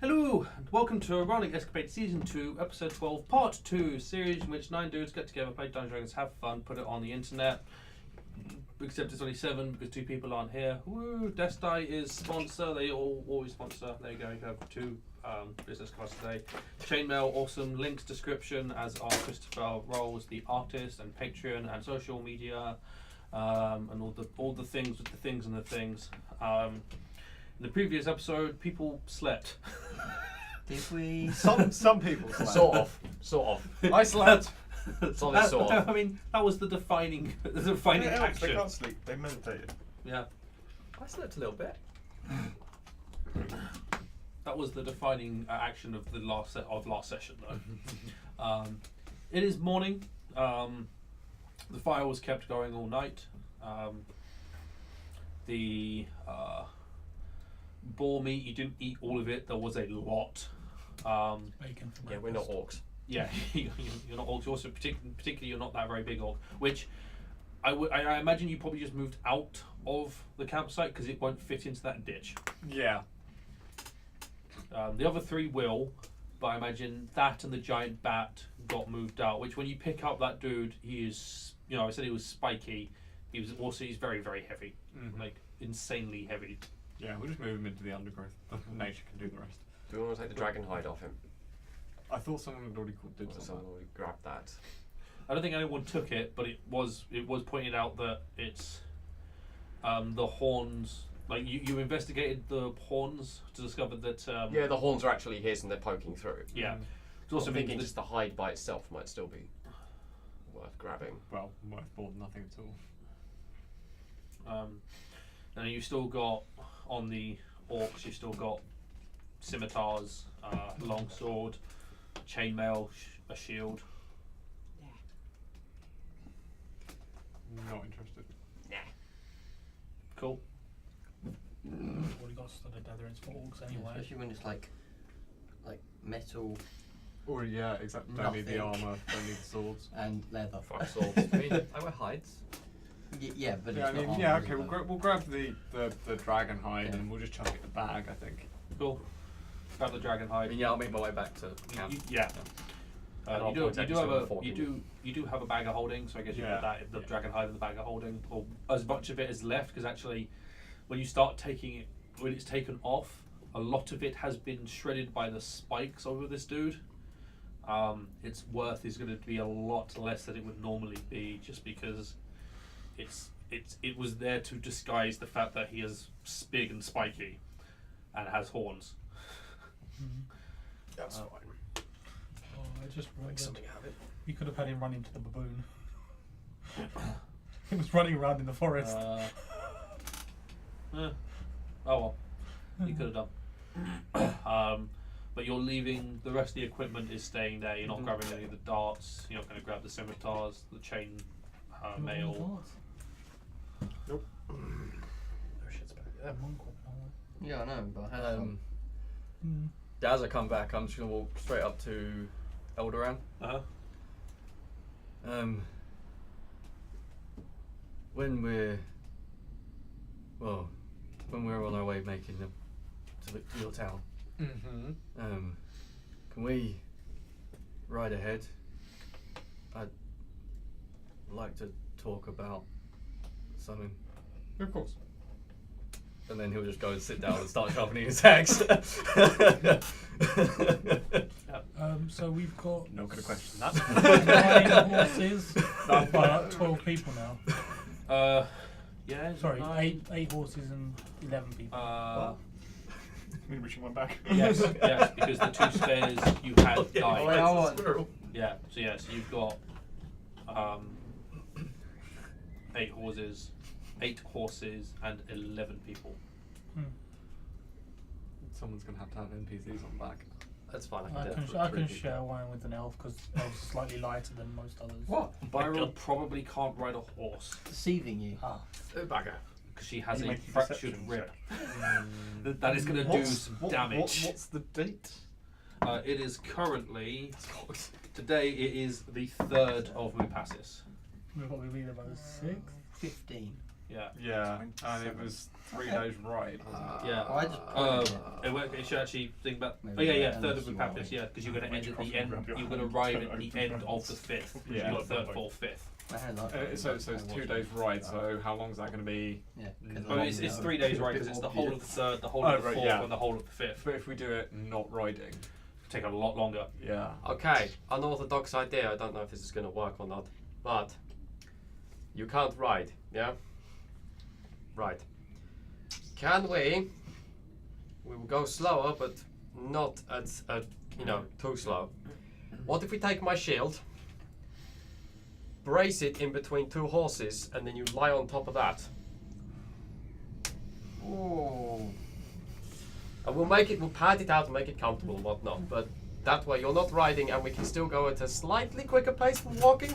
Hello, and welcome to Ironic Escapades Season 2, Episode 12, Part 2, series in which 9 dudes get together, play Dungeons & Dragons, have fun, put it on the internet. Except it's only 7 because 2 people aren't here. Woo! Destai is sponsor, they always sponsor. There you go, you have 2 business cards today. Chainmail, awesome, links, description, as are Christopher Rolls, the artist, and Patreon, and social media, and all the things with the things and the things. In the previous episode, people slept. Did we? Some people slept. Sort of. I slept. Sort of. I mean, that was the defining They action. can't sleep. They meditated. Yeah, I slept a little bit. that was the defining action of the last session, though. It is morning. The fire was kept going all night. The boar meat, you didn't eat all of it. There was a lot. Bacon for Yeah, we're not orcs. Yeah, you're not orcs. You're also particularly, you're not that very big orc. Which I imagine you probably just moved out of the campsite because it won't fit into that ditch. Yeah. The other 3 will, but I imagine that and the giant bat got moved out. Which when you pick up that dude, he is, I said he was spiky. He's very, very heavy, like insanely heavy. Yeah, we'll just move him into the undergrowth. Nature can do the rest. Do we want to take the dragon hide off him? I thought someone had already did Or something. someone already grabbed that? I don't think anyone took it, but it was pointed out that it's the horns. Like you investigated the horns to discover that. Yeah, the horns are actually his and they're poking through. Yeah. It's I'm also thinking means just the hide by itself might still be worth grabbing. Well, worth more than nothing at all. And you still got on the orcs. You still got scimitars, longsword, chainmail, a shield. Not interested. Nah. Cool. already got studded leather for orcs anyway. Especially when it's like metal Or yeah, exactly. Don't need the Nothing. armor. Don't need the swords. and leather. Fuck swords. I mean, I wear hides. Yeah, but Yeah, I it's mean, not yeah. armor, Okay, is it? we'll grab the dragon hide Yeah. and we'll just chuck it in the bag. I think. Cool. Grab the dragon I hide. mean, yeah, I'll make my way back to camp. Yeah. And I'll You point out do just have over a 40. you do have a bag of holding, so I guess you Yeah. put that in the Yeah. dragon hide in the bag of holding, or as much of it as left, because actually, when you start taking it, when it's taken off, a lot of it has been shredded by the spikes over this dude. Its worth is going to be a lot less than it would normally be, just because it was there to disguise the fact that he is big and spiky, and has horns. That's fine. Oh, I just Make remembered. something out of it. You could have had him run into the baboon. He was running around in the forest. Oh well, you could have done. But you're leaving. The rest of the equipment is staying there. You're not grabbing any of the darts. You're not going to grab the scimitars, the chain mail. Oh, shit's back there. Yeah, I know, but As I come back, I'm just gonna walk straight up to Elderan. When we're on our way making to your town, can we ride ahead? I'd like to talk about something. Of course. And then he'll just go and sit down and start sharpening his axe. So we've got Not gonna question that. 9 horses, but 12 people now. Yeah. Sorry, 9. 8 horses and 11 people. I mean, wishing one back. Yes, because the 2 spares you had died. Yeah, so you've got 8 horses and 11 people. Someone's gonna have NPCs on back. That's fine. I can share one with an elf because elf's slightly lighter than most others. What? Byron probably can't ride a horse deceiving you. Ah, Bagger. because she has You a make a fractured deception rib. That is going to do some damage. What's the date? It is currently today. It is the 3rd of Mupassis. we've got to be there by the 6th. 15. Yeah. Yeah, and it was 3 days ride, wasn't it? Yeah. I just pointed it. It should actually think about. Maybe Oh yeah, that third ends of the you practice, are. yeah, because you're going to end at Which the end. crossing You're going to around arrive your at hand, the end open of the roads. fifth. Yeah. You got third, fourth, fifth. I had that. So it's 2 days ride, so how long is that going to be? Yeah. 'cause Well, I'm it's now. 3 days right because it's the whole of the third, the whole Oh, of the right, fourth, yeah. and the whole of the fifth. But if we do it not riding, Take a lot longer. yeah. Okay, unorthodox idea. I don't know if this is going to work or not, but you can't ride, yeah? Right. Can we? We will go slower, but not at too slow. What if we take my shield, brace it in between 2 horses, and then you lie on top of that? Oh. And we'll pad it out and make it comfortable and whatnot, but that way you're not riding and we can still go at a slightly quicker pace than walking.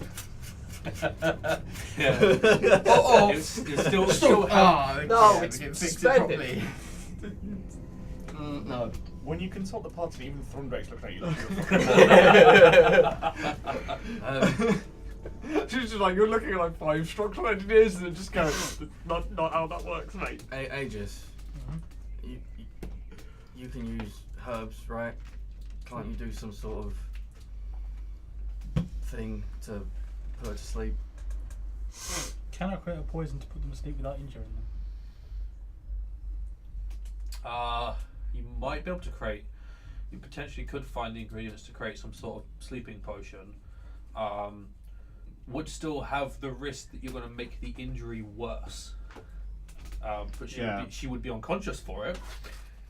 Yeah. Oh. It's still No, it's we can fix it suspended. properly. No. When you consult the party, even Thorndrake's looking at you like you're She's just like, you're looking at like 5 structural engineers and just going, not how that works, mate. Aegis, you can use herbs, right? Can't you do some sort of thing to put her to sleep? Can I create a poison to put them to sleep without injuring them? You might be able to create. You potentially could find the ingredients to create some sort of sleeping potion. Would still have the risk that you're going to make the injury worse. But she would be unconscious for it.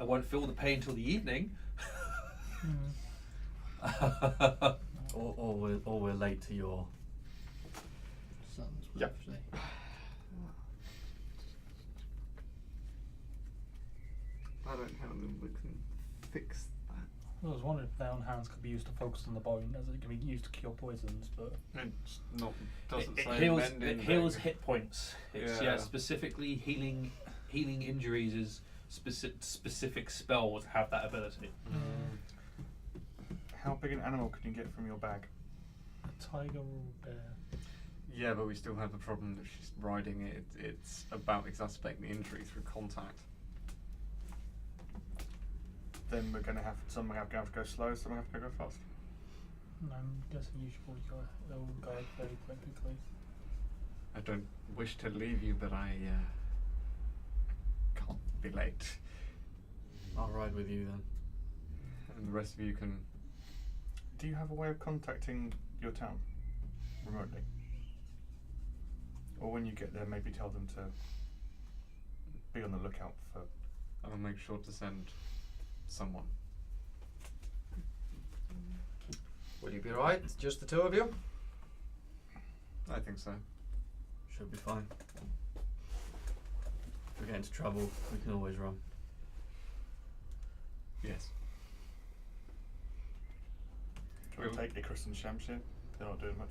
And won't feel the pain till the evening. Or we're late to your. Sun's Yep. birthday. I don't know how we can fix that. I was wondering if their own hands could be used to focus on the bone, as it can be used to cure poisons, but It's not, doesn't It say heals. mending It heals thing. hit points. It's Yeah. specifically healing injuries is specific spells have that ability. How big an animal can you get from your bag? a tiger or a bear. Yeah, but we still have the problem that she's riding it. It's about exacerbating the injury through contact. Then we're going to have some have to go slow, some have to go fast. I'm guessing you should probably go. They'll go very quickly. I don't wish to leave you, but I can't be late. I'll ride with you then. And the rest of you can. Do you have a way of contacting your town remotely? Or when you get there, maybe tell them to be on the lookout for. I'll make sure to send someone. Will you be right? Just the 2 of you? I think so. Should be fine. If we get into trouble, we can always run. Yes. Do you want to take Icarus and Shamshir? They're not doing much.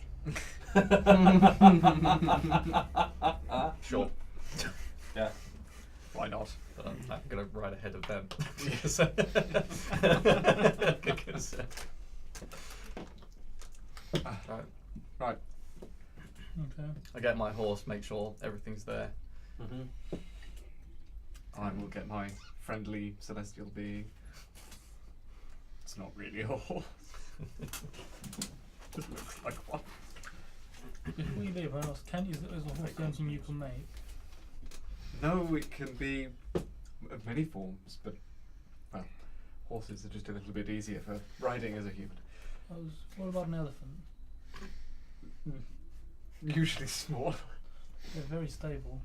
Sure. Yeah. Why not? But I'm going to ride ahead of them. Yes. Because, right. Right. Okay. I get my horse, make sure everything's there. I will get my friendly celestial being. It's not really a horse. Just looks like one. Before you leave, is a horse the only thing you can make? No, it can be of many forms, but well, horses are just a little bit easier for riding as a human. What about an elephant? Usually small. They're very stable.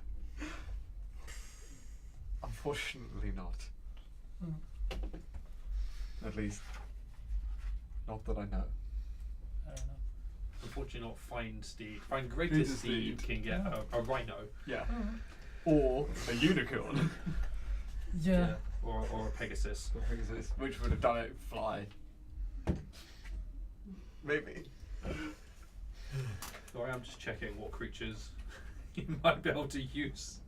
Unfortunately not. Mm. At least, not that I know. Fair enough. Unfortunately, not find steed. Find greatest steed. You can get a rhino. Yeah. Or a unicorn. Yeah. Or a pegasus. Which would have done it fly. Maybe. Sorry, I'm just checking what creatures you might be able to use.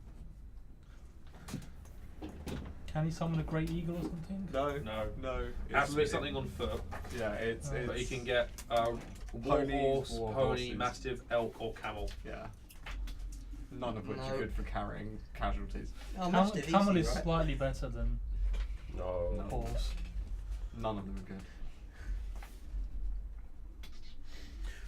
Can he summon a great eagle or something? No. No. No. It has to be something on foot. Yeah, it's But you can get Ponies, warhorse, war pony, horses. mastiff, elk, or camel. Yeah. None of which No. are good for carrying casualties. Oh, mastiff Camel easy, is right? slightly better than No. horse. None of them are good.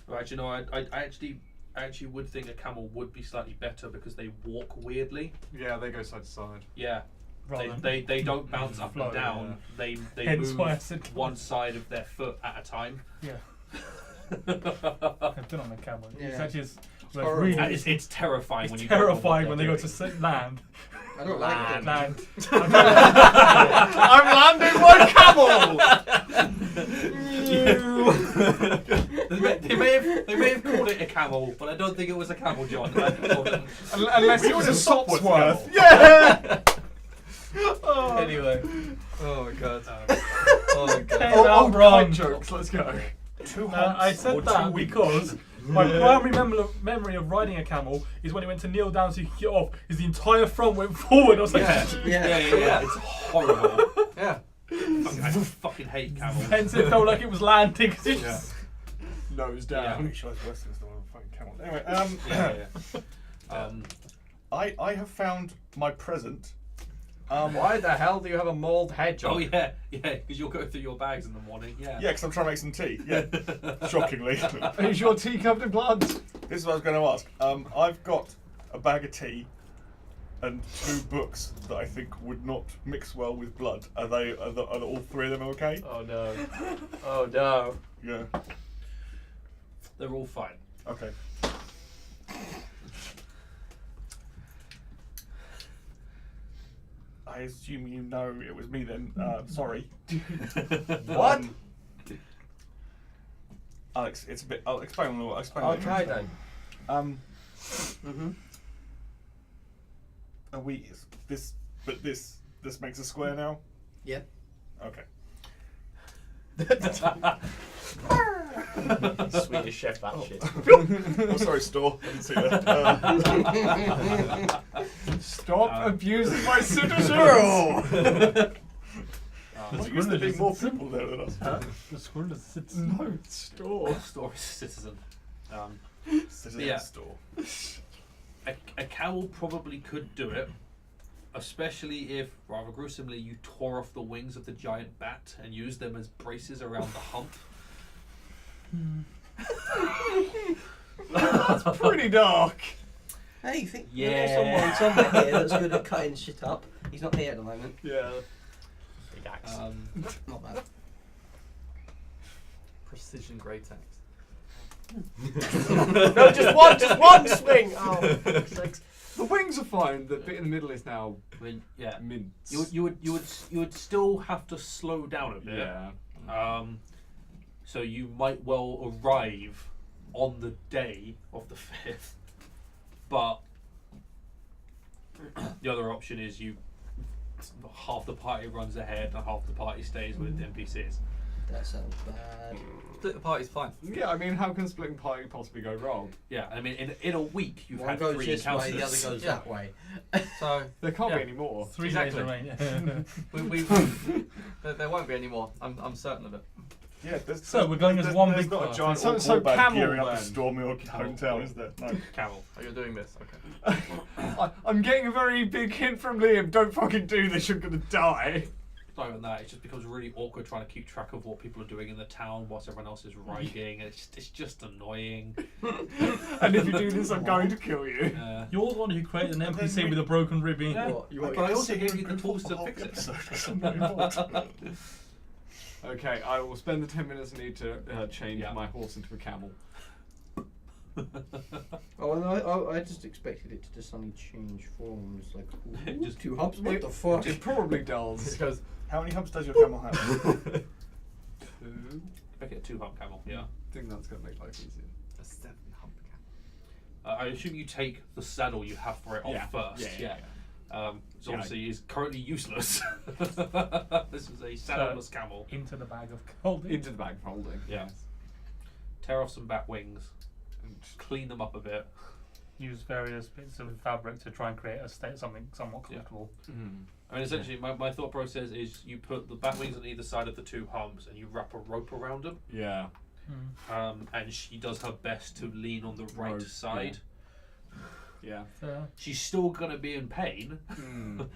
Right, you know, I actually would think a camel would be slightly better because they walk weirdly. Yeah, they go side to side. Yeah. Rather They don't bounce up flow, and down. They Hence move why I said one side of their foot at a time. Yeah. I've been on a camel. It's Yeah. actually horrible. really And it's terrifying it's when you don't know what terrifying they're when they go doing. to land. I don't like it. Land. I'm landing my camel! they may have called it a camel, but I don't think it was a camel, John. Unless it was a Sopsworth. Yeah. Oh. Anyway. Oh my god. Oh my god. Came Oh, out old wrong. kite jokes, let's go. 2 I humps said or 2 that weeks. because my primary memory of riding a camel is when he went to kneel down so he could get off, is the entire front went forward. I was like, Yeah. It's horrible. Yeah. I fucking hate camels. hence it felt like it was landing. 'Cause it Yeah. just- Nose Yeah. I'm down. pretty sure it's worse than the one fucking camel. Anyway, I have found my present. Why the hell do you have a mauled hedgehog? Oh yeah, because you'll go through your bags in the morning. Yeah. Yeah, because I'm trying to make some tea. Yeah, shockingly. Is your tea covered in blood? This is what I was going to ask. I've got a bag of tea and 2 books that I think would not mix well with blood. Are all 3 of them okay? Oh no. Oh no. Yeah. They're all fine. Okay. I assume you know it was me then. Sorry. What? Alex, it's a bit. I'll explain. I'll explain. I'll later. try then. Are we this? But this makes a square now. Yeah. Okay. Swedish chef that shit. Oh, sorry, store. I didn't see that. Stop abusing my citizens! There's used to be more people there than us. The squirrel is sits. No, store. Store is citizen. Citizen Yeah. store. A camel probably could do it, especially if, rather gruesomely, you tore off the wings of the giant bat and used them as braces around the hump. That's pretty dark. Hey, you think Yeah. someone here that's good at cutting shit up? He's not here at the moment. Yeah. Big axe. Not bad. Precision great axe. No, just one swing. Oh, for fuck's sakes. The wings are fine. The bit in the middle is now I mean, yeah. mince. You would still have to slow down a bit. Yeah. So you might well arrive on the day of the 5th, but the other option is half the party runs ahead and half the party stays with NPCs. That sounds bad. Split the party's fine. Yeah, I mean, how can splitting party possibly go wrong? Yeah, I mean, in a week you've One had goes 3 this way, encounters. the other goes Yeah. that way. So There can't Yeah. be any more. 3 Exactly. days remain. there won't be any more. I'm certain of it. Yeah. So we're going as one there's big not a party. giant So- orc so warband camel gearing up to then. storm your Camel. hometown, is there? No. Camel. Oh, you're doing this. Okay. I'm getting a very big hint from Liam. Don't fucking do this. You're gonna die. Not even that, it just becomes really awkward trying to keep track of what people are doing in the town whilst everyone else is riding, and it's just annoying. And if you do this, I'm going to kill you. You're the one who created an And then NPC we- with a broken ribbon. Yeah. What? But I also gave you the tools to fix it. Okay, I will spend the 10 minutes I need to change Yeah. my horse into a camel. Oh, no, I just expected it to just suddenly change forms. Like, ooh, Just 2 humps? What the fuck? It probably does. Because How many humps does your camel have? 2. Make it a 2-hump camel, yeah. I think that's gonna make life easier. a 7 hump camel. I assume you take the saddle you have for it off first. Yeah. So Yeah. obviously is currently useless. This is a saddleless camel. Into the bag of holding. Into the bag folding. Yeah. Tear off some bat wings and just clean them up a bit. Use various bits of fabric to try and create something somewhat comfortable. I mean, essentially, my thought process is you put the bat wings on either side of the 2 humps and you wrap a rope around them. Yeah. And she does her best to lean on the right Rope, side. Yeah. She's still gonna be in pain, Mm.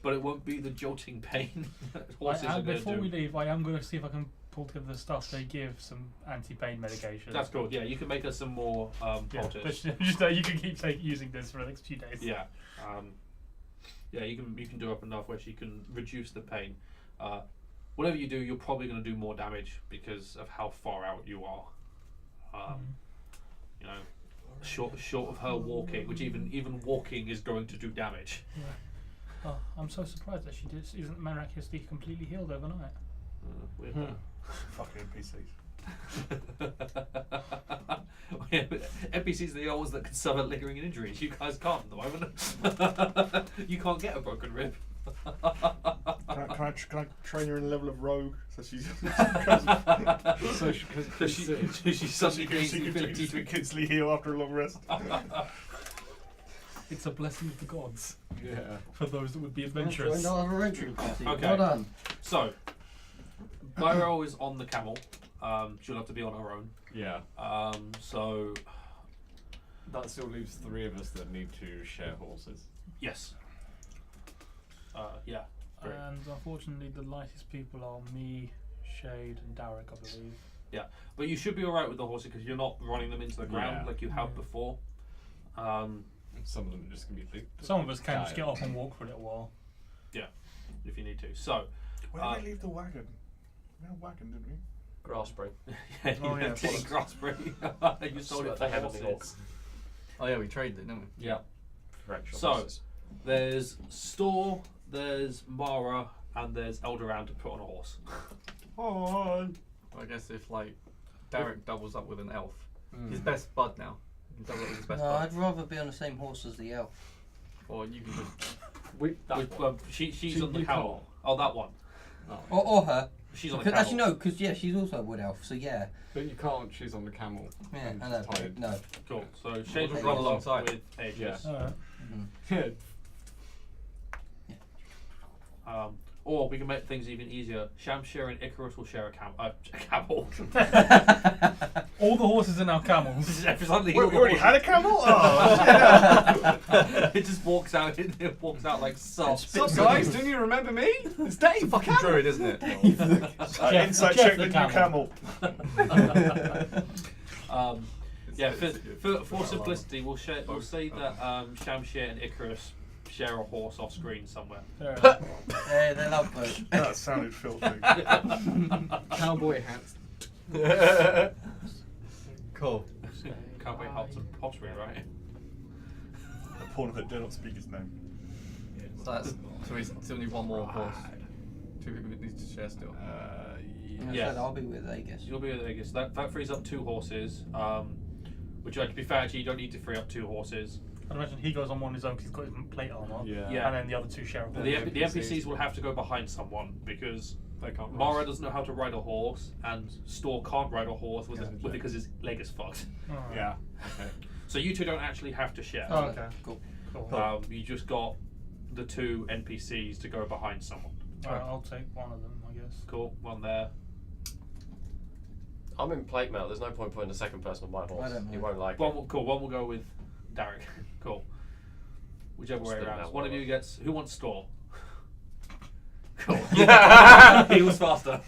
but it won't be the jolting pain that horses are gonna Before do. we leave, I am going to see if I can pull together the stuff they give, some anti-pain medication. That's cool. Yeah, you can make us some more Yeah, poultice. just you can keep using this for the next few days. Yeah. Yeah, you can do up enough where she can reduce the pain. Whatever you do, you're probably going to do more damage because of how far out you are. You know, short of her walking, which even walking is going to do damage. Yeah. Oh, I'm so surprised that she isn't miraculously completely healed overnight. Weird. Fucking NPCs. NPCs are the ones that can suffer lingering injuries. You guys can't at the moment. You can't get a broken rib. Can I train her in a level of rogue so she's So she She suddenly gains she the ability can to. instantly heal after a long rest? It's a blessing of the gods Yeah. for those that would be Join adventurous. our adventuring party. Okay. Well done. So, Myre is on the camel. She'll have to be on her own. Yeah. So, That still leaves 3 of us that need to share horses. yes. Yeah. Great. And unfortunately, the lightest people are me, Shade, and Derek, I believe. But you should be alright with the horses because you're not running them into the ground Yeah. like you have Yeah. before. Some of them are just going to be. Some of us can just get off and walk for a little while. If you need to. So, Where did they leave the wagon? We had a wagon, didn't we? Grassbury. yeah, Oh, yeah, getting bollocks. Grassbury. You sold it They for have any horses. Oh yeah, we traded it, didn't we? Yeah. Fractional So- horses. There's Store, there's Myre, and there's Elderan to put on a horse. Oh, I guess if like Derek doubles up with an elf, Mm. his best bud now. He doubles up with his best No, bud. I'd rather be on the same horse as the elf. Or you can just She's on the you camel. Oh, that one. Or her. She's on the Because, camel. actually, no, because she's also a wood elf, so yeah. But you can't. She's on the camel. Yeah, and I know. tied. No. Cool. So Shade will Okay. run Alongside. with Aegis. Alright. Yeah. Or we can make things even easier. Shamshir and Icarus will share a camel. All the horses are now camels. Suddenly, we already had a camel? Oh, it just walks out. It walks out like soft. What's up, guys? Didn't you remember me? It's Dave. fucking druid, isn't it? inside Jeff check the the new camel. Yeah, for simplicity, we'll say that Shamshir and Icarus share a horse off screen somewhere. Alright. Yeah, they love both. That sounded filthy. Cowboy hats. Cool. Cowboy hats and pottery, right? A pawn that dare not speak his name. So we still need one more horse. 2 people need to share still. Yeah. I'll be with Aegis. You'll be with Aegis. That frees up 2 horses. Which, to be fair, actually, you don't need to free up 2 horses. I'd imagine he goes on one on his own because he's got his plate armor. Yeah. Yeah. And then the other 2 share a The, horse. the NPCs will have to go behind someone because They can't. Myre doesn't know how to ride a horse, and Store can't ride a horse with Yeah, it because his leg is fucked. Alright. Yeah. Okay. So you 2 don't actually have to share. Oh, okay. Cool. Cool. You just got the 2 NPCs to go behind someone. Alright, I'll take one of them, I guess. Cool, one there. I'm in plate mail. There's no point putting a second person on my horse. I don't He know. won't like One it. will, cool. One will go with Derek. Cool. Whichever way Split around. that One of one you up. gets. Who wants Store? Cool. He was faster.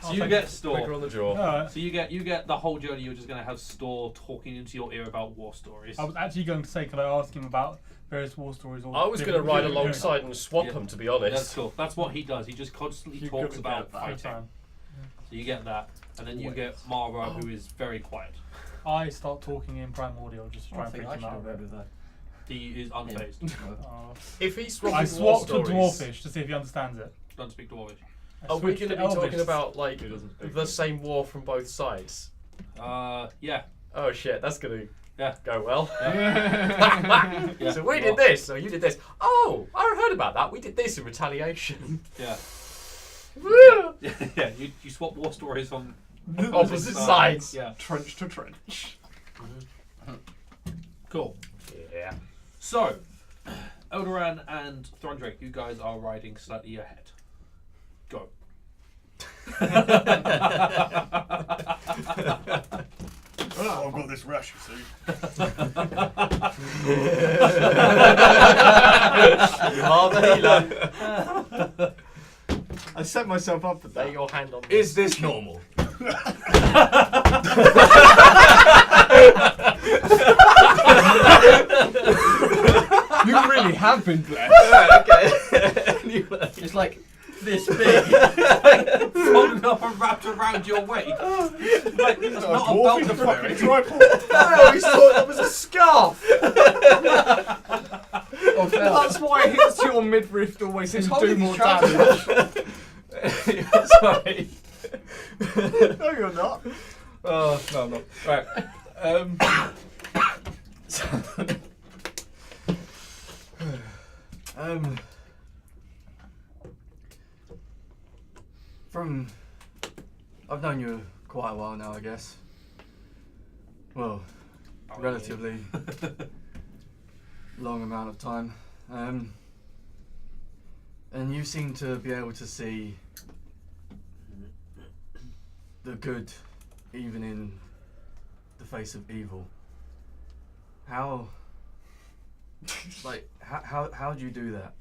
So you get Store. Quicker on the jaw. Alright. So you get the whole journey. You're just gonna have Store talking into your ear about war stories. I was actually going to say, could I ask him about various war stories? Or I was going to ride alongside and swap Yeah. them, to be honest. That's cool. That's what he does. He just constantly You're talks gonna about get that. fighting. Time. So you get that, and then you get Myre, who is very quiet. I start talking in primordial just to try I and think freak I him should out. have read with that. He is unfazed. Oh. If he's swapping I war swapped to stories, Dwarfish to see if he understands it. Doesn't speak Dwarvish. I are we switched going to be Elvish. talking about like He doesn't speak the same war from both sides? Yeah. Oh shit, that's going to Yeah. go well. Yeah. So we did this, so you did this. Oh, I heard about that. We did this in retaliation. Yeah. Woo! Yeah. You swap war stories from Opposite sides. Yeah. Trench to trench. Cool. Yeah. So, Elderan and Throndrake, you guys are riding slightly ahead. Go. Oh, I've got this rash, you see. You are the healer. I set myself up for Lay that. your hand on Is this normal? You really have been blessed. Okay. Anyway. It's like this big. Folded up and wrapped around your waist. Like, that's not a belt to fucking fucking tripod. I thought that was a scarf. Oh, fell. That's why it hits your midriff to always seem It's to do holding more his trousers. damage. Sorry. No, you're not. Oh, no, I'm not. Right. So, I've known you quite a while now, I guess. Well, relatively long amount of time. And you seem to be able to see the good even in the face of evil. How do you do that?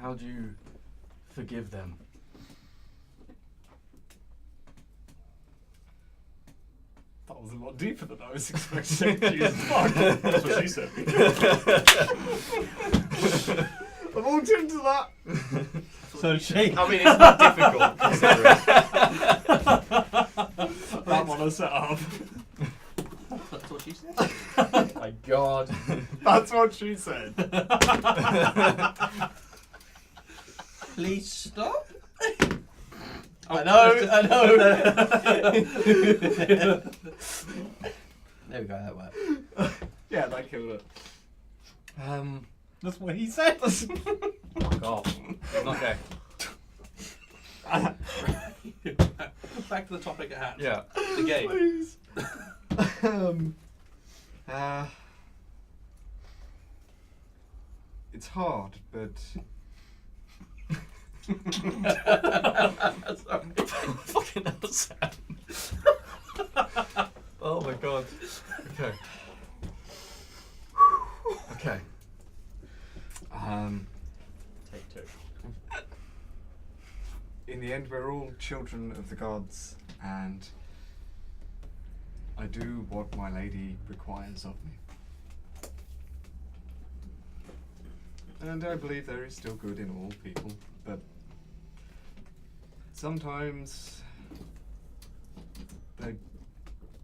How do you forgive them? That was a lot deeper than I was expecting. Jesus fuck. That's what she said. I walked into that. So she. I mean, it's not difficult considering. That one I set up. That's what she said. My God. That's what she said. Please stop. I know. There we go, that worked. Yeah, that killed it. That's what he said. Fuck off. It's not gay. Back to the topic at hand. Yeah. The game. Please. It's hard, but Fucking hell, Sam. Oh my God. Okay. Okay. Take two. in the end, we're all children of the gods, and I do what my lady requires of me. And I believe there is still good in all people, but sometimes they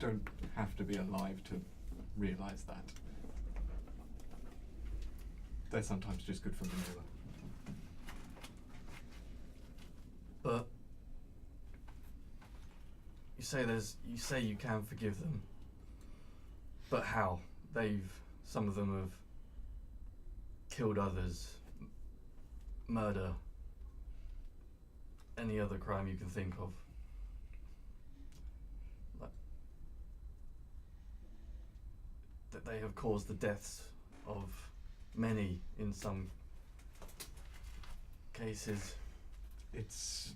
don't have to be alive to realize that. They're sometimes just good for manure. But you say you can forgive them. But how? Some of them have killed others, murder, any other crime you can think of. That they have caused the deaths of many in some cases. It's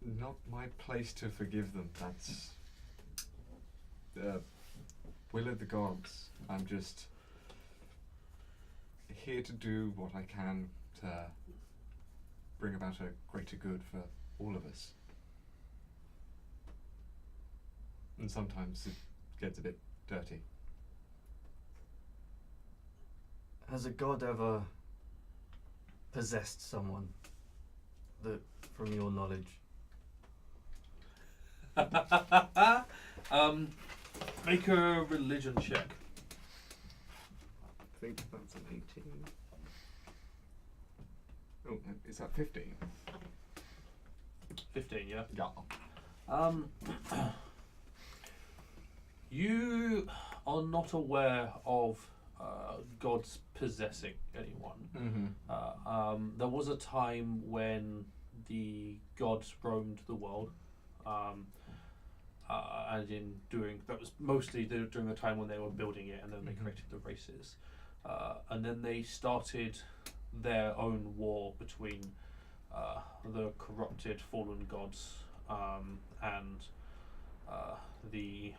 not my place to forgive them. That's the will of the gods. I'm just here to do what I can to bring about a greater good for all of us. And sometimes it gets a bit dirty. Has a god ever possessed someone that, from your knowledge? Make a religion check. I think that's an 18. Oh, is that 15? 15, yeah. Yeah. You are not aware of gods possessing anyone. Mm-hmm. There was a time when the gods roamed the world, and that was mostly during the time when they were building it, and then they created the races, and then they started their own war between the corrupted fallen gods and the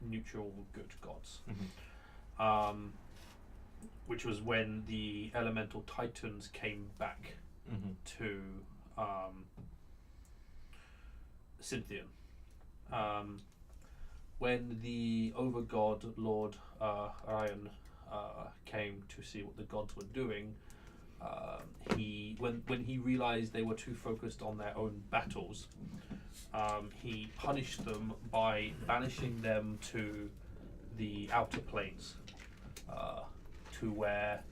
neutral good gods. Mm-hmm. Which was when the elemental titans came back Mm-hmm. to Cynthian. When the overgod Lord Orion came to see what the gods were doing, when he realized they were too focused on their own battles, he punished them by banishing them to the outer planes, to where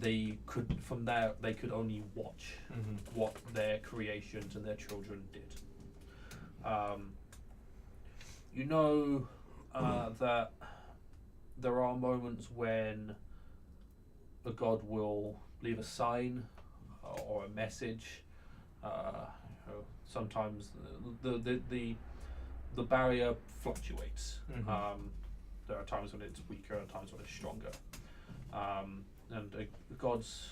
they could, from there, they could only watch Mm-hmm. what their creations and their children did. You know that there are moments when a god will leave a sign or a message. Sometimes the barrier fluctuates. Mhm. There are times when it's weaker, and times when it's stronger. And gods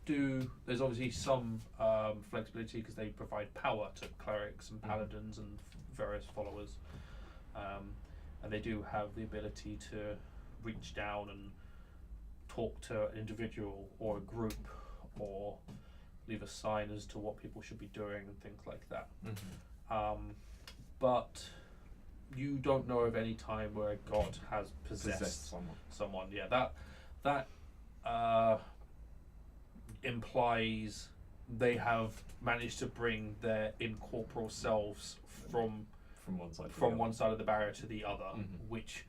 do. There's obviously some flexibility because they provide power to clerics and paladins and various followers, and they do have the ability to reach down and talk to an individual or a group, or leave a sign as to what people should be doing and things like that. Mm-hmm. But you don't know of any time where a god has possessed someone. Yeah, that implies they have managed to bring their incorporeal selves from one side of the barrier to the other, Mhm. which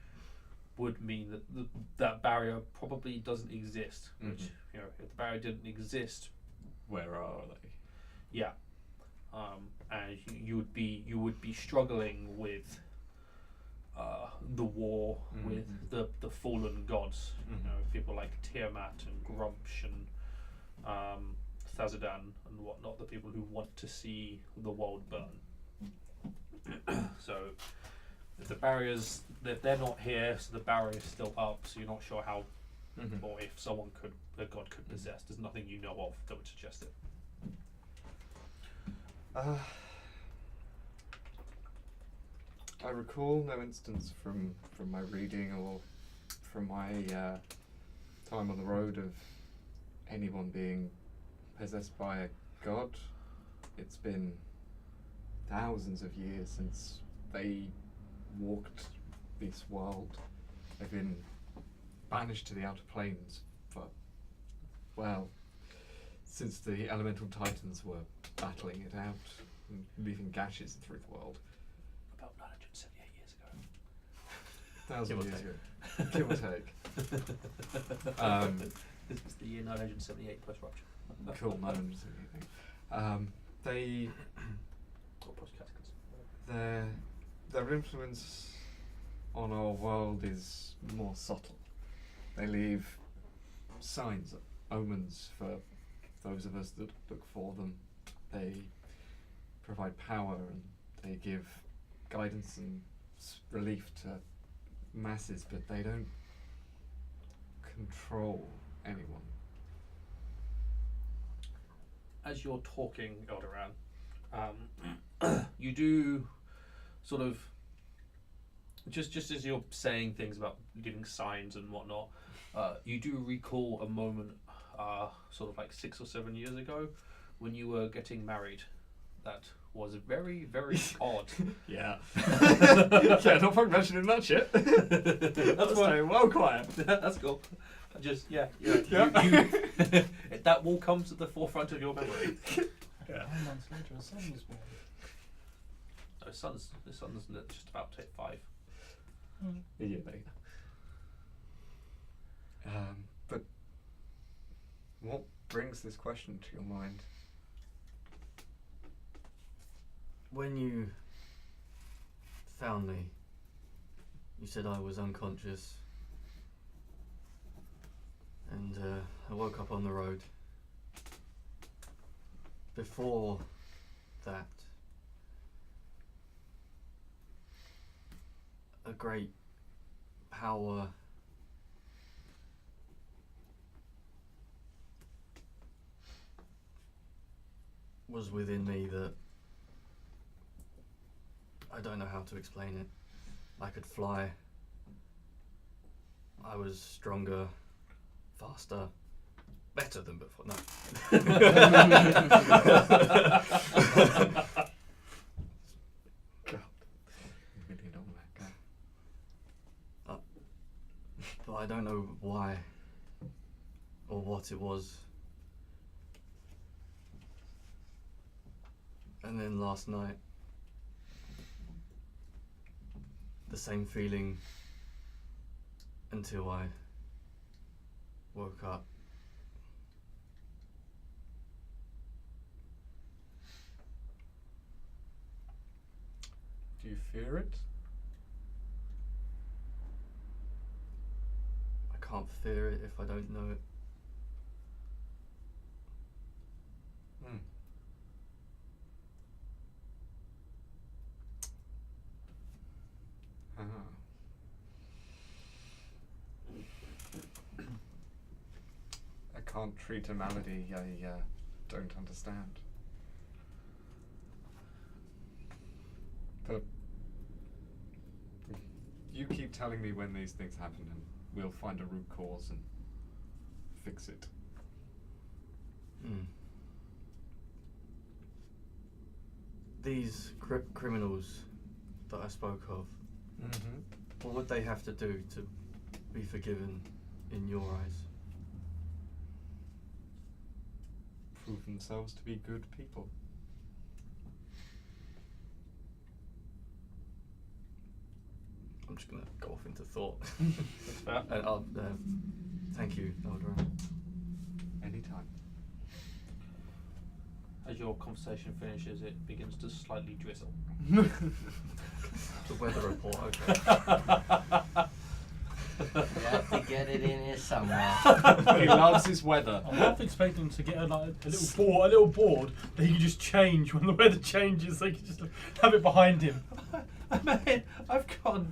would mean that that barrier probably doesn't exist. Which, Mhm. you know, if the barrier didn't exist, Where are they? yeah, and you would be struggling with the war with the fallen gods. Mhm. You know, people like Tiamat and Grumsh and Thazadan and whatnot, the people who want to see the world burn. So if the barriers, if they're not here, so the barrier is still up, so you're not sure how Mhm. or if a god could possess. There's nothing you know of that would suggest it. I recall no instance from my reading or from my time on the road of anyone being possessed by a god. It's been thousands of years since they walked this world. They've been banished to the outer planes for, well, since the elemental titans were battling it out and leaving gashes through the world. About 978 years ago. 1,000 Give or years ago. Give or take. This was the year 978 post-rupture. Cool, 978. They, Or post-cataclysm. their influence on our world is more subtle. They leave signs, omens for those of us that look for them. They provide power and they give guidance and relief to masses, but they don't control anyone. As you're talking, Elderan, you do sort of just as you're saying things about giving signs and whatnot, you do recall a moment, sort of like 6 or 7 years ago, when you were getting married. That was very, very odd. Yeah. Yeah, not fucking mentioning that shit. That's fine. well quiet. That's cool. Just Yeah. that will come to the forefront of your memory. Yeah. 9 months later, a son was born. No, his son's just about to hit 5. A year later. But what brings this question to your mind? When you found me, you said I was unconscious, and I woke up on the road. Before that, a great power was within me that I don't know how to explain it. I could fly, I was stronger, faster, better than before. No. Really don't like that. But I don't know why or what it was. And then last night, the same feeling until I woke up. Do you fear it? I can't fear it if I don't know it. Hmm. I can't treat a malady I don't understand. But you keep telling me when these things happen and we'll find a root cause and fix it. These criminals that I spoke of, what would they have to do to be forgiven in your eyes? Prove themselves to be good people. I'm just gonna go off into thought. That's fair. And I'll, thank you, Elderan. Anytime. As your conversation finishes, it begins to slightly drizzle. The weather report, okay. You have to get it in here somewhere. He loves his weather. I'm half expecting to get a little board that he can just change when the weather changes. So he can just have it behind him. I mean, I've gone.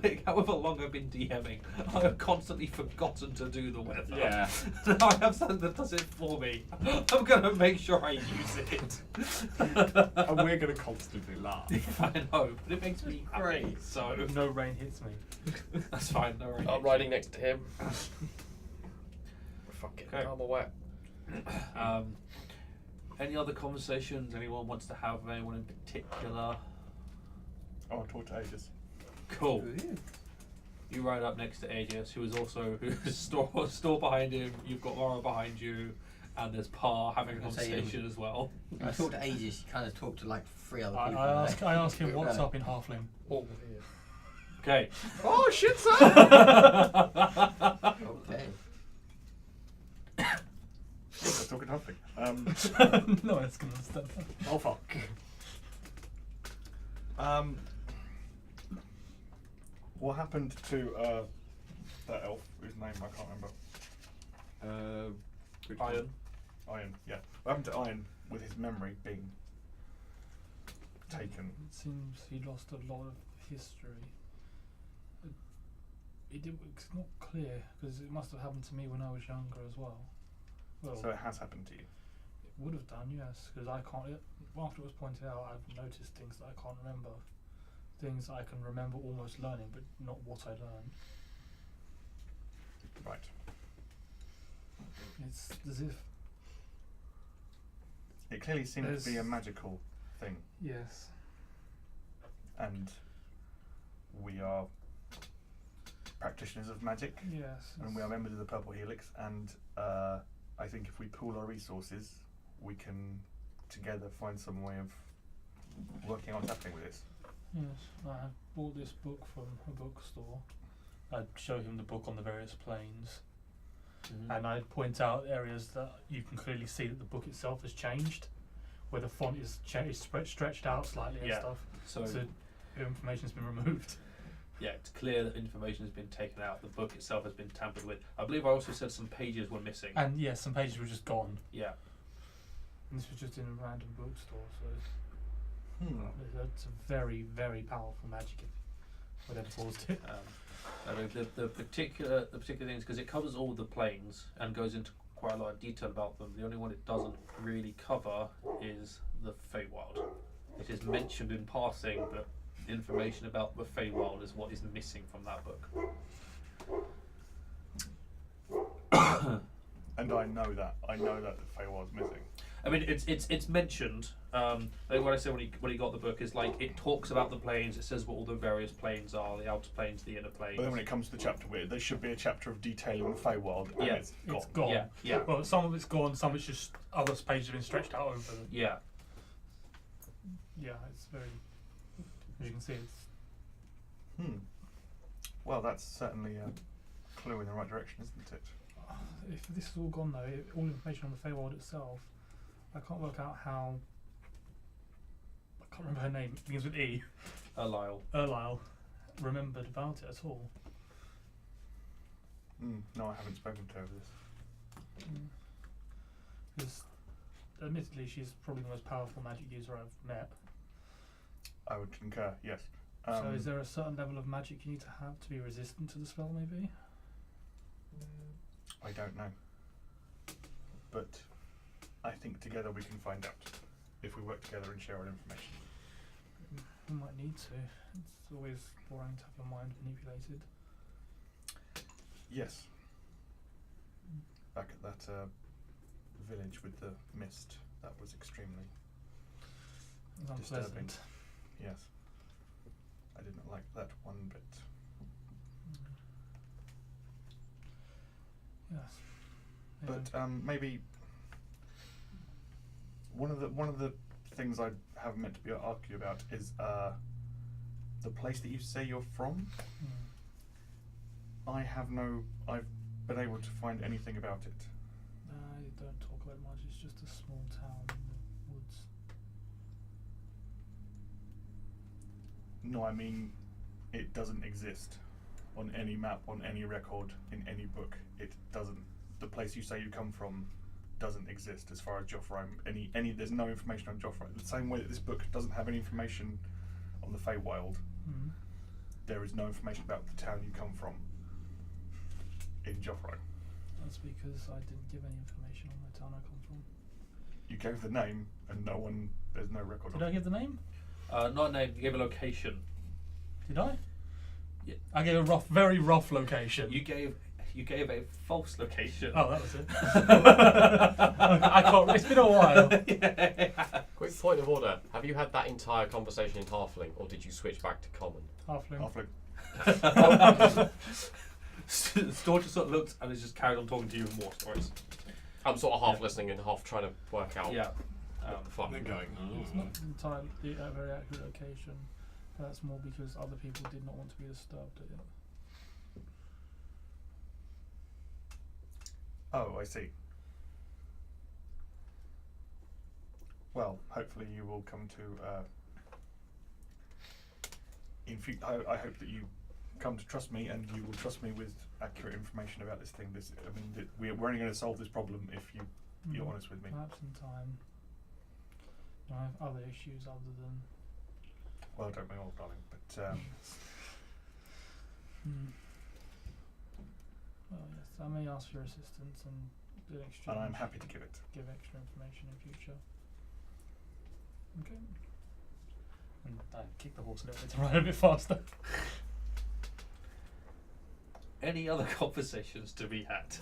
Like, however long I've been DMing, I have constantly forgotten to do the weather. Yeah. Now I have something that does it for me. I'm gonna make sure I use it. And we're going to constantly laugh. I know, but it makes me happy. Great. So No rain hits me. that's fine. No worries. I'm riding next to him. Fucking Okay. I'm wet. Any other conversations anyone wants to have with anyone in particular? Oh, I'll talk to Aegis. Cool. You ride up next to Aegis, who's store behind him. You've got Laura behind you, and there's Pa having a I was gonna say, conversation as well. I talked to Aegis, you kind of talked to like 3 other people. I ask him what's up in Halfling. Oh, Okay. Oh, shit, son! Okay. Let's talk nothing. No one's gonna understand that. Oh fuck. What happened to that elf whose name I can't remember? Which Iron. Iron, yeah. What happened to Iron with his memory being taken? It seems he lost a lot of history. It's not clear because it must have happened to me when I was younger as well. Well, So it has happened to you. it would have done, yes, because I can't. After it was pointed out, I've noticed things that I can't remember. Things I can remember almost learning, but not what I learned. Right. It's as if It clearly seemed to be a There's- magical thing, yes. and we are practitioners of magic, Yes. and we are members of the Purple Helix, and I think if we pool our resources, we can together find some way of working on what's happening with this. Yes, I have bought this book from a bookstore. I'd show him the book on the various planes, and I'd point out areas that you can clearly see that the book itself has changed, where the font is stretched out slightly and Yeah. stuff. So So information's been removed. yeah, it's clear that information has been taken out. The book itself has been tampered with. I believe I also said some pages were missing. And yes, some pages were just gone. Yeah. And this was just in a random bookstore, so it's a very, very powerful magic if whatever caused it. I mean, the particular things, because it covers all the planes and goes into quite a lot of detail about them. The only one it doesn't really cover is the Feywild. It is mentioned in passing, but information about the Feywild is what is missing from that book. And I know that the Feywild's missing. I mean, it's mentioned. I think what I said when he got the book is like it talks about the planes. It says what all the various planes are: the outer planes, the inner planes. But then when it comes to the chapter where there should be a chapter of detailing the Feywild, and Yeah. it's gone. It's gone. Yeah, yeah, Well, some of it's gone, some of it's just other pages have been stretched out over them. yeah. Yeah, it's very. As you can see, it's. Well, that's certainly a clue in the right direction, isn't it? If this is all gone though, all information on the Feywild itself, I can't work out how. I can't remember her name. It begins with E. Erlisle. Remembered about it at all. No, I haven't spoken to her over this. Because, admittedly, she's probably the most powerful magic user I've met. I would concur, yes. So, is there a certain level of magic you need to have to be resistant to the spell, maybe? I don't know. But I think together we can find out if we work together and share our information. We might need to. It's always boring to have your mind manipulated. Yes. Back at that village with the mist, that was extremely It's disturbing. unpleasant. Yes. I didn't like that one bit. Yes. But maybe one of the things I have meant to be asking you about is the place that you say you're from. I've been able to find anything about it. You don't talk about it much. It's just a small town in the woods. No, I mean it doesn't exist on any map, on any record, in any book. It doesn't. The place you say you come from doesn't exist as far as Joffrey. There's no information on Joffrey. The same way that this book doesn't have any information on the Feywild, there is no information about the town you come from in Joffrey. That's because I didn't give any information on the town I come from. You gave the name, and there's no record Did of I it. give the name? Not a name. You gave a location. Did I? Yeah. I gave a very rough location. You gave a false location. Oh, that was it. I can't. It's been a while. Quick point of order. Have you had that entire conversation in Halfling, or did you switch back to Common? Halfling. Halfling. Storch just sort of looked and has just carried on talking to you with more stories. I'm sort of half listening and half trying to work out. Yeah. What the fuck. They're going. It's not entirely a very accurate location. But that's more because other people did not want to be disturbed at it. Oh, I see. Well, hopefully you will come to. I hope that you come to trust me, and you will trust me with accurate information about this thing. We're only going to solve this problem if you're honest with me. Perhaps in time. I have other issues other than. Well, don't we all, darling? But Well, yes, I may ask for your assistance and do an exchange. and I'm happy to give it. Give extra information in future. Okay. And I kick the horse a little bit to ride a bit faster. Any other conversations to be had?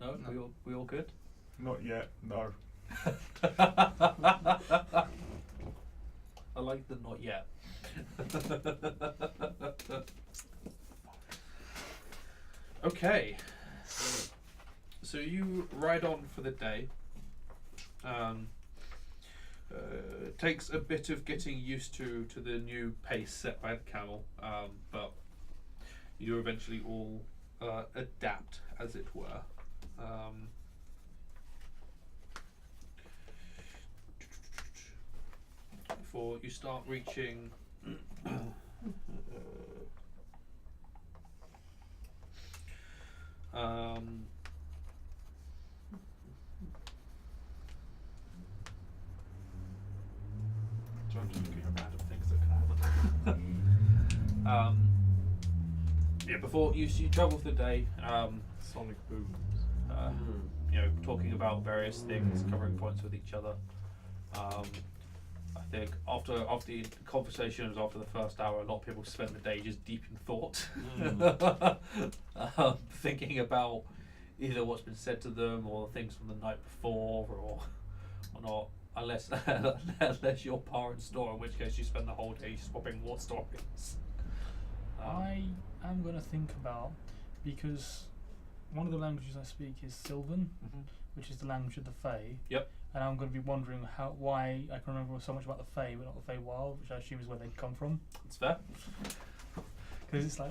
No, we all good? Not yet. No. I like the not yet. Okay. So you ride on for the day. It takes a bit of getting used to the new pace set by the camel, but you eventually all adapt, as it were. Before you start reaching so I'm just looking at random things that can happen. Yeah, before you travel for the day, Sonic booms. talking about various things, covering points with each other. I think after the conversations after the first hour, a lot of people spend the day just deep in thought, thinking about either what's been said to them or things from the night before or not. Unless you're par and store, in which case you spend the whole day swapping war stories. I am going to think about, because one of the languages I speak is Sylvan, which is the language of the Fae. Yep. And I'm going to be wondering why I can remember so much about the Fae, but not the Fae Wild, which I assume is where they come from. It's fair. Because it's like,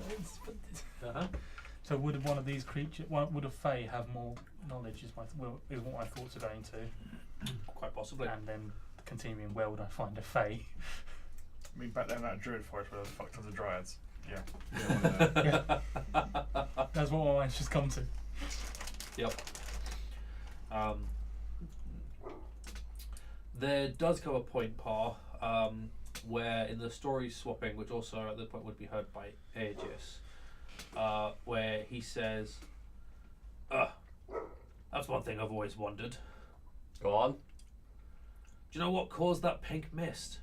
so would one of these creatures, would a Fae have more knowledge? Is what my thoughts are going to. Quite possibly. And then continuing, where would I find a Fae? I mean, back then that druid forest where there was fuck tons of dryads. Yeah. That's what my mind's just come to. Yep. There does come a point, Par, where in the story swapping, which also at this point would be heard by Aegis, where he says, that's one thing I've always wondered. Go on. Do you know what caused that pink mist?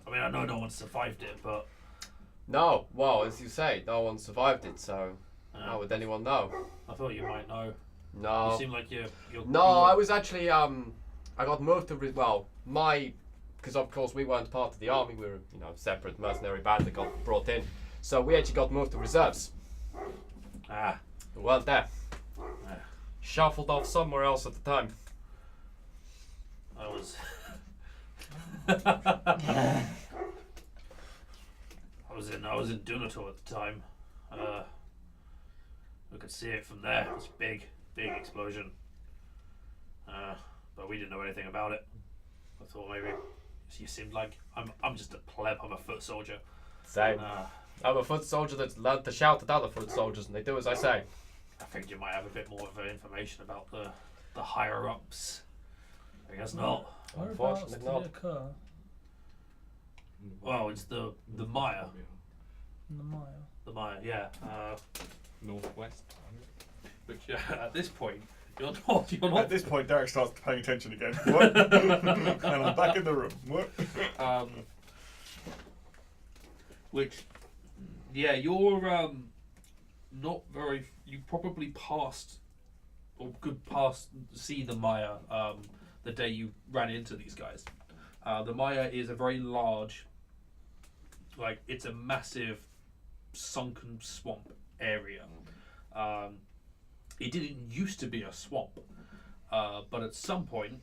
I mean, I know no one survived it, but... No, well, as you say, no one survived it, so how would anyone know? I thought you might know. No. You seem like you're No, I was actually, I got moved to, because of course we weren't part of the army, we were, a separate mercenary band that got brought in. So we actually got moved to reserves. We weren't there. Shuffled off somewhere else at the time. I was... I was in Dunator at the time. We could see it from there. It was a big explosion. But we didn't know anything about it. I thought maybe you seemed like I'm just a pleb. I'm a foot soldier. Same. I'm a foot soldier that's learned to shout at other foot soldiers, and they do as I say. I think you might have a bit more of information about the higher ups. I guess not. Whereabouts did Unfortunately not. it occur? Well, it's the Myre. In the Myre. The Myre, yeah. Northwest. Which at this point you're not. At this point, Derek starts paying attention again. What? And I'm back in the room. What? Which, yeah, you're not very. You probably passed, or could see the Myre the day you ran into these guys. The Myre is a very large, it's a massive sunken swamp area. It didn't used to be a swamp, but at some point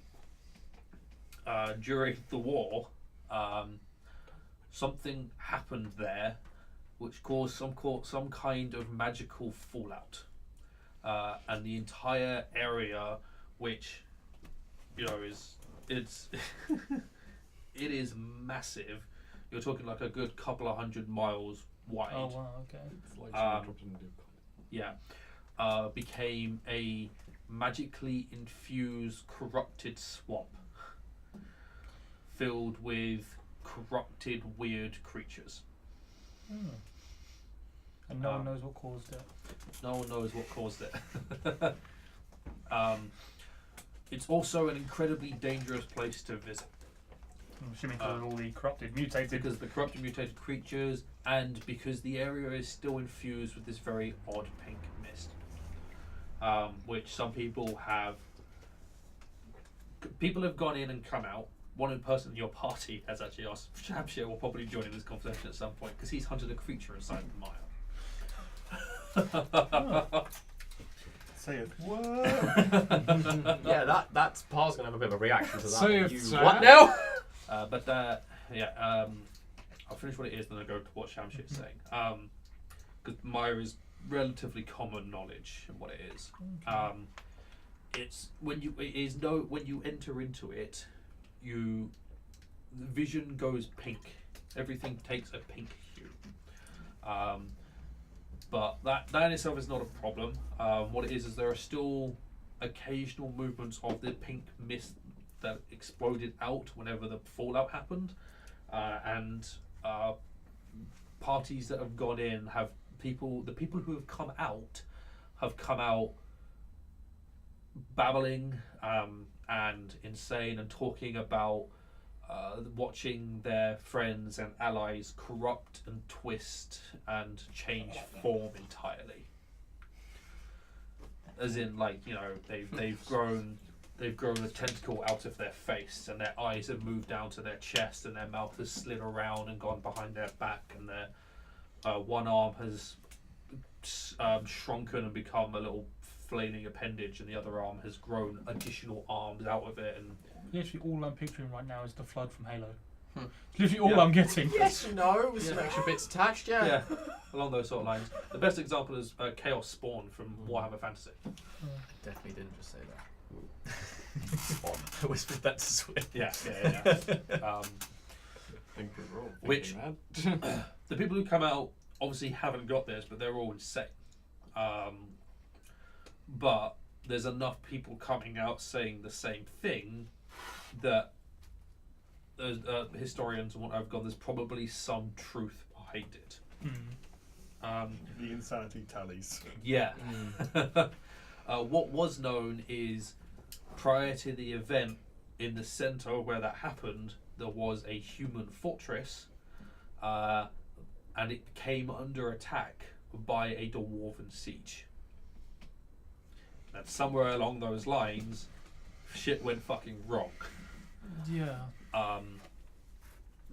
during the war, something happened there which caused some kind of magical fallout, and the entire area, which it is massive. You're talking like a good couple of 100 miles wide. Oh wow, okay. It's like someone dropped in a new Yeah, became a magically infused, corrupted swamp filled with corrupted, weird creatures. And no one knows what caused it. No one knows what caused it. It's also an incredibly dangerous place to visit. I'm assuming because of all the corrupted, mutated. Because of the corrupted, mutated creatures, and because the area is still infused with this very odd pink mist. Which some people have... People have gone in and come out. One person in your party has actually asked, Shamshir will probably join in this conversation at some point, because he's hunted a creature inside the Myre. Say it. What? Yeah, that's Paul's gonna have a bit of a reaction to that. Say it, You sir. what now? I'll finish what it is, then I'll go to what Shamshir is saying. Because Myre is relatively common knowledge in what it is. It's when you enter into it, the vision goes pink. Everything takes a pink hue. But that in itself is not a problem. What it is there are still occasional movements of the pink mist that exploded out whenever the fallout happened, and parties that have gone in the people who have come out babbling and insane and talking about watching their friends and allies corrupt and twist and change form entirely. As in, like, you know, they've grown a tentacle out of their face, and their eyes have moved down to their chest, and their mouth has slid around and gone behind their back, and their one arm has shrunken and become a little flailing appendage, and the other arm has grown additional arms out of it. And literally all I'm picturing right now is the flood from Halo. Hmm. Literally all Yeah. I'm getting. Yes, no, with some extra bits attached, yeah. along those sort of lines. The best example is Chaos Spawn from Warhammer Fantasy. Definitely didn't just say that. I whispered that to Swift. Yeah. Think we're all Which- thinking that. The people who come out obviously haven't got this, but they're all insane. But there's enough people coming out saying the same thing that historians and what I've got, there's probably some truth behind it. The insanity tallies. Yeah. What was known is prior to the event, in the center where that happened, there was a human fortress, and it came under attack by a dwarven siege. And somewhere along those lines, shit went fucking wrong. Yeah.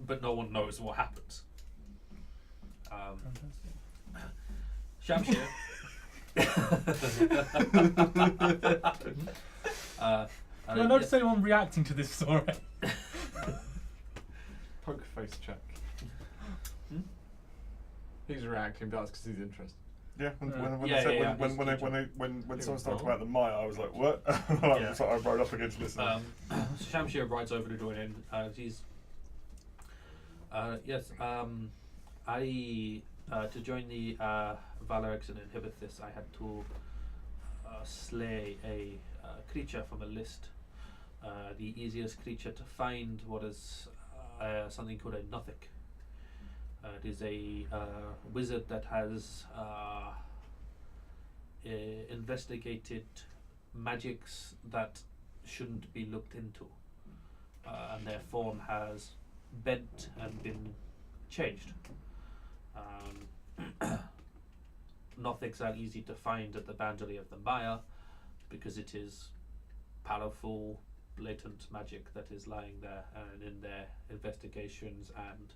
But no one knows what happens. Fantastic. Shamshir. Can I notice anyone reacting to this story? Poker face check. Hmm? He's reacting, but that's because he's interested. Yeah, when Yeah, they said, yeah, when someone started talking about the Myre, I was like, what? Yeah. So I rode up again to listen. Shamshir rides over to join in. He's yes. I to join the Valerics and inhibit this, I had to slay a creature from a list. The easiest creature to find was something called a Nothic. It is a wizard that has investigated magics that shouldn't be looked into, and their form has bent and been changed. Nothics are easy to find at the boundary of the Myre because it is powerful, blatant magic that is lying there, and in their investigations and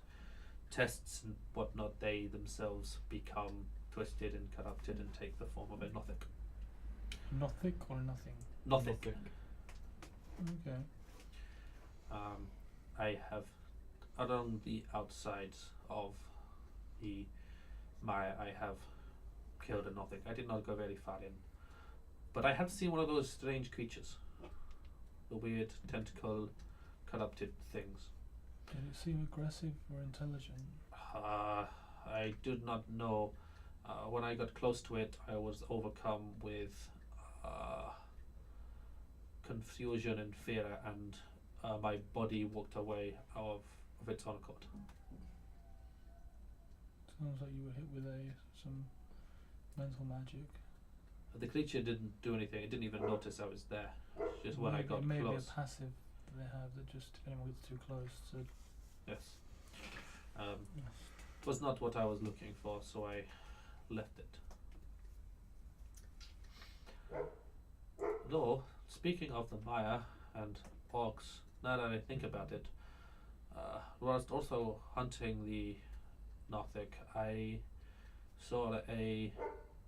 tests and whatnot, they themselves become twisted and corrupted and take the form of a Nothic. Nothic or nothing? Nothic. Okay. I have, around the outsides of the Myre, I have killed a Nothic. I did not go very far in, but I have seen one of those strange creatures, the weird tentacle corrupted things. Did it seem aggressive or intelligent? I did not know. When I got close to it, I was overcome with confusion and fear, and my body walked away of its own accord. Sounds like you were hit with some mental magic. The creature didn't do anything. It didn't even notice I was there. Just when I got it may be close. a passive that they have that just if anyone gets too close to. Yes. It was not what I was looking for, so I left it. Though, speaking of the Myre and Orcs, now that I think about it, whilst also hunting the Nothic, I saw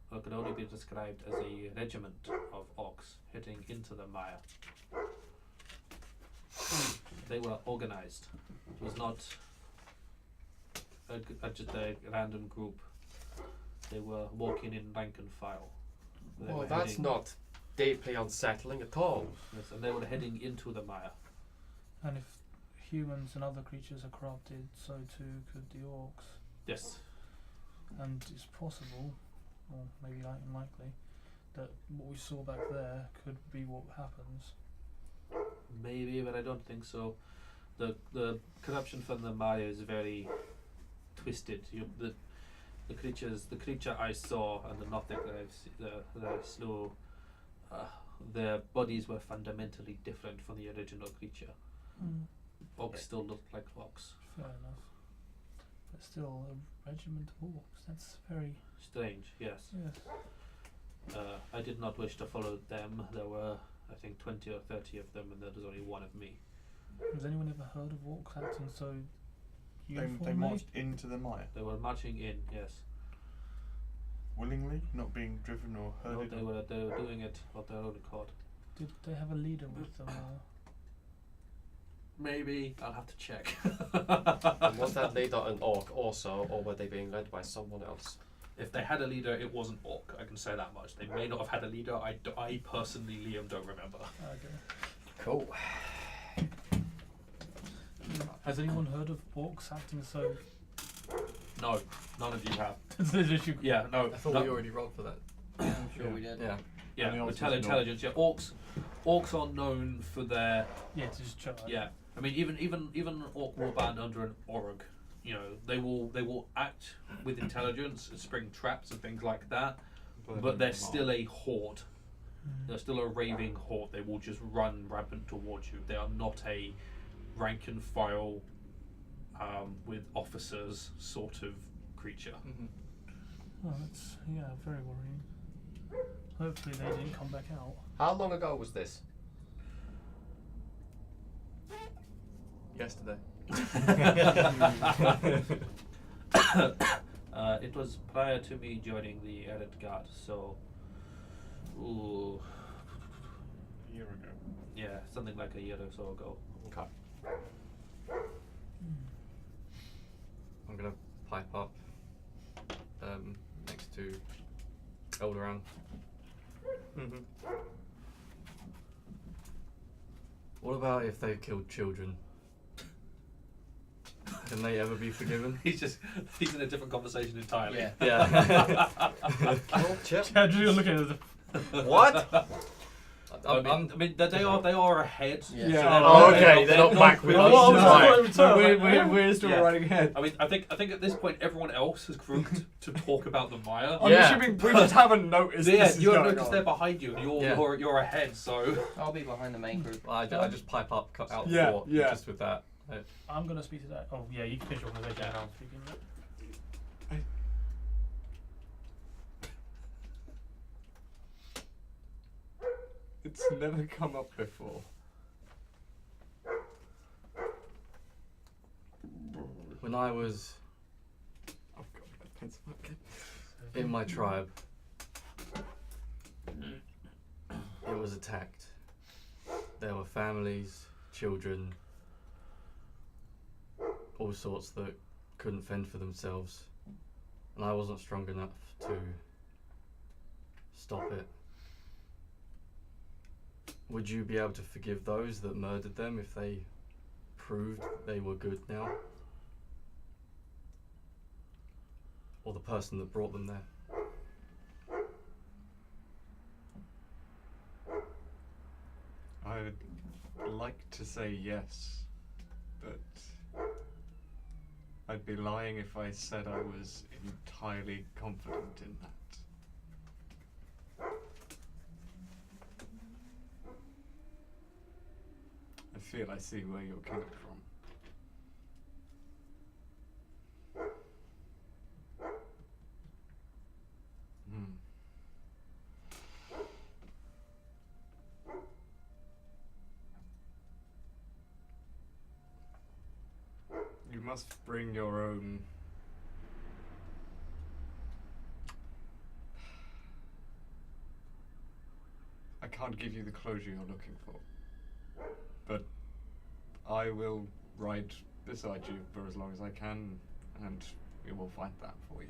what could only be described as a regiment of Orcs heading into the Myre. They were organized. It was not just a random group. They were walking in rank and file. They Well, were that's heading- not deeply unsettling at all. Yes, and they were heading into the Myre. And if humans and other creatures are corrupted, so too could the orcs. Yes. And it's possible, or maybe unlikely, that what we saw back there could be what happens. Maybe, but I don't think so. The corruption from the Myre is very twisted. The creature I saw and the Nothic that I slew their bodies were fundamentally different from the original creature. Orcs still looked like orcs. Fair enough. But still, a regiment of orcs. That's very Strange, yes. yes. I did not wish to follow them. There were, I think, 20 or 30 of them, and there was only one of me. Has anyone ever heard of orcs acting so They uniformly? marched into the mire They were marching in, yes. willingly, not being driven or No, herded. they were doing it of their own accord. Did they have a leader with them? Maybe I'll have to check. And was that leader an orc also, or were they being led by someone else? If they had a leader, it wasn't orc. I can say that much. They may not have had a leader. I personally, Liam, don't remember. Okay. Cool. Has anyone heard of orcs acting so? No, none of you have. Yeah. Yeah, no. I thought no. we already rolled for that. I'm sure we did. Yeah. Yeah, And the answer's with no. intelligence. Yeah, orcs are known for their. Yeah, to just try. Yeah, I mean, even an orc warband under an org, you know, they will act with intelligence and spring traps and things like that. But they're still a horde. They're still a raving horde. They will just run rampant towards you. They are not a rank and file with officers sort of creature. Oh, that's very worrying. Hopefully they didn't come back out. How long ago was this? Yesterday. It was prior to me joining the Errant Guard, so ooh, A year ago. yeah, something like a year or so ago. Okay. I'm gonna pipe up next to Elderan. What about if they killed children? Can they ever be forgiven? He's in a different conversation entirely. Yeah. Yeah. You're looking at the. What? I mean, they are ahead. Yeah. Yeah. so Oh, okay, they're not back with us. Right. So we're still Yeah. running ahead. I mean, I think at this point everyone else has grouped to talk about the Myre. I'm Yeah. assuming we just haven't noticed. Yeah, this is you going noticed on. they're behind you. You're ahead. So I'll be behind the main group. I just pipe up, cut out Yeah, the fort, yeah. just with that. I'm gonna speak to that. Oh yeah, you can finish your conversation now. I'm speaking. It's never come up before. When I was I've got a pencil again. in my tribe, it was attacked. There were families, children, all sorts that couldn't fend for themselves, and I wasn't strong enough to stop it. Would you be able to forgive those that murdered them if they proved they were good now? Or the person that brought them there? I would like to say yes, but I'd be lying if I said I was entirely confident in that. I feel I see where you're coming from. You must bring your own. I can't give you the closure you're looking for, but I will ride beside you for as long as I can, and we will find that for you.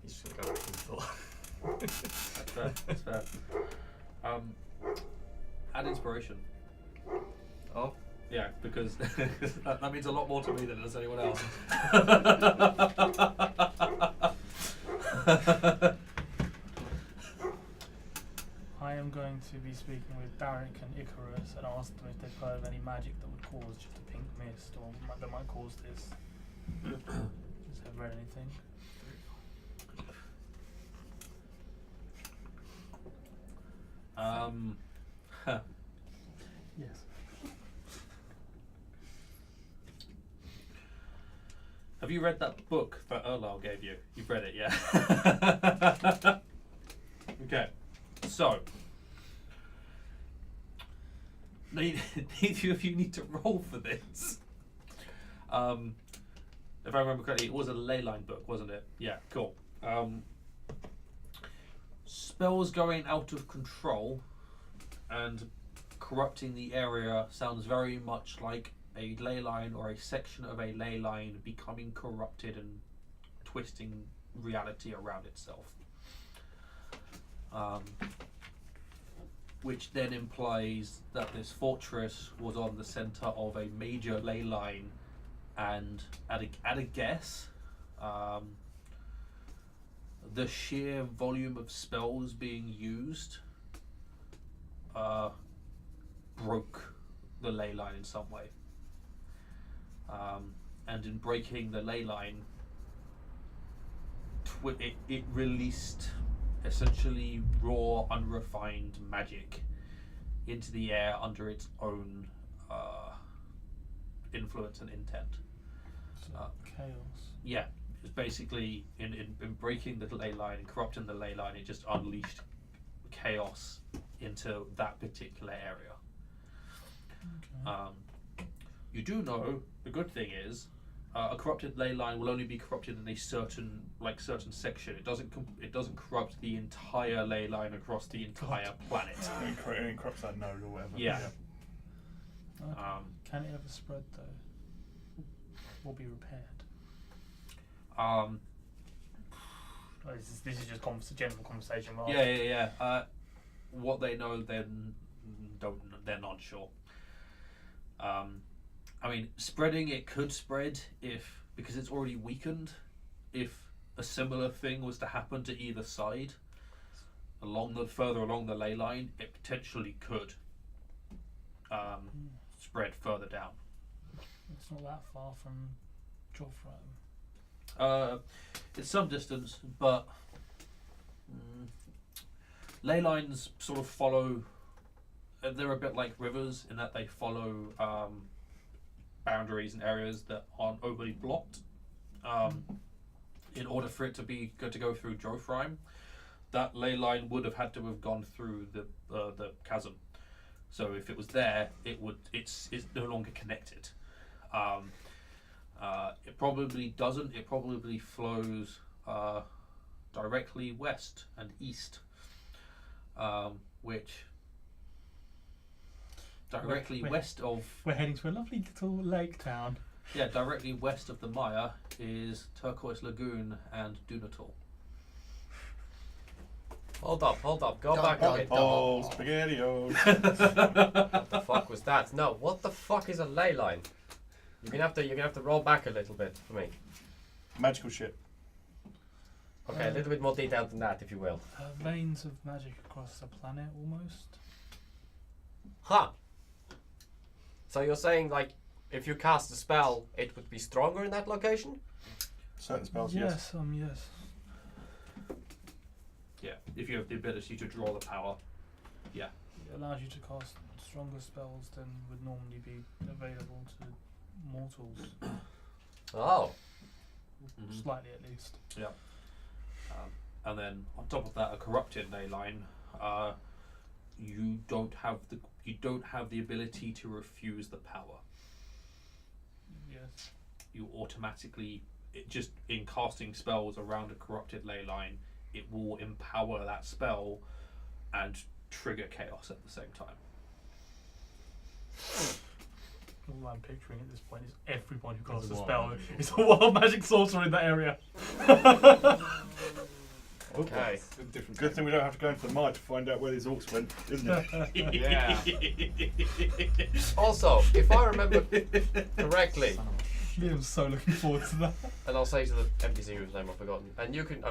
He's just gonna go with the thought. that's fair. That's fair. Add inspiration. Oh, Yeah, because that means a lot more to me than it does anyone else. I am going to be speaking with Darrick and Icarus and ask them if they've heard of any magic that would cause just a pink mist or that might cause this. Has they read anything? Yes. Have you read that book that Erlal gave you? You've read it, yeah? Okay, so neither of you need to roll for this. If I remember correctly, it was a leyline book, wasn't it? Yeah, cool. Spells going out of control and corrupting the area sounds very much like a ley line or a section of a ley line becoming corrupted and twisting reality around itself. Which then implies that this fortress was on the center of a major ley line, and at a guess, the sheer volume of spells being used broke the ley line in some way. And in breaking the ley line, it released essentially raw, unrefined magic into the air under its own influence and intent. Chaos. Yeah, it's basically in breaking the ley line and corrupting the ley line, it just unleashed chaos into that particular area. Okay. You do know the good thing is a corrupted ley line will only be corrupted in a certain section. It doesn't corrupt the entire ley line across the entire planet. It corrupts that node or whatever. Yeah. Okay. Can it ever spread though? Or be repaired? This is just general conversation, right? Yeah. What they know, they're not sure. I mean, spreading, it could spread because it's already weakened. If a similar thing was to happen to either side, further along the ley line, it potentially could spread further down. It's not that far from Joffrey. It's some distance, but ley lines sort of follow. They're a bit like rivers in that they follow boundaries and areas that aren't overly blocked. In order for it to go through Joffrey, that ley line would have had to have gone through the chasm. So if it was there, it's no longer connected. It probably doesn't. It probably flows directly west and east, which directly west of. We're heading to a lovely little lake town. Yeah, directly west of the Myre is Turquoise Lagoon and Dunatal. Hold up, go back a bit. Oh, spaghetti-o. What the fuck was that? No, what the fuck is a ley line? You're gonna have to roll back a little bit for me. Magical shit. Okay, a little bit more detailed than that, if you will. Veins of magic across the planet, almost. Huh. So you're saying, like, if you cast a spell, it would be stronger in that location? Certain spells, yes. Yes. Yeah, if you have the ability to draw the power. Yeah. It allows you to cast stronger spells than would normally be available to mortals. Oh. Mm-hmm. Slightly at least. Yeah. And then on top of that, a corrupted ley line. You don't have the ability to refuse the power. Yes. You automatically, just in casting spells around a corrupted ley line, it will empower that spell and trigger chaos at the same time. All I'm picturing at this point is everyone who casts a spell is a wild magic sorcerer in that area. Okay. Good thing we don't have to go into the mine to find out where these orcs went, isn't it? Yeah. Also, if I remember correctly, Liam's so looking forward to that. and I'll say to the NPC whose name I've forgotten, and you can,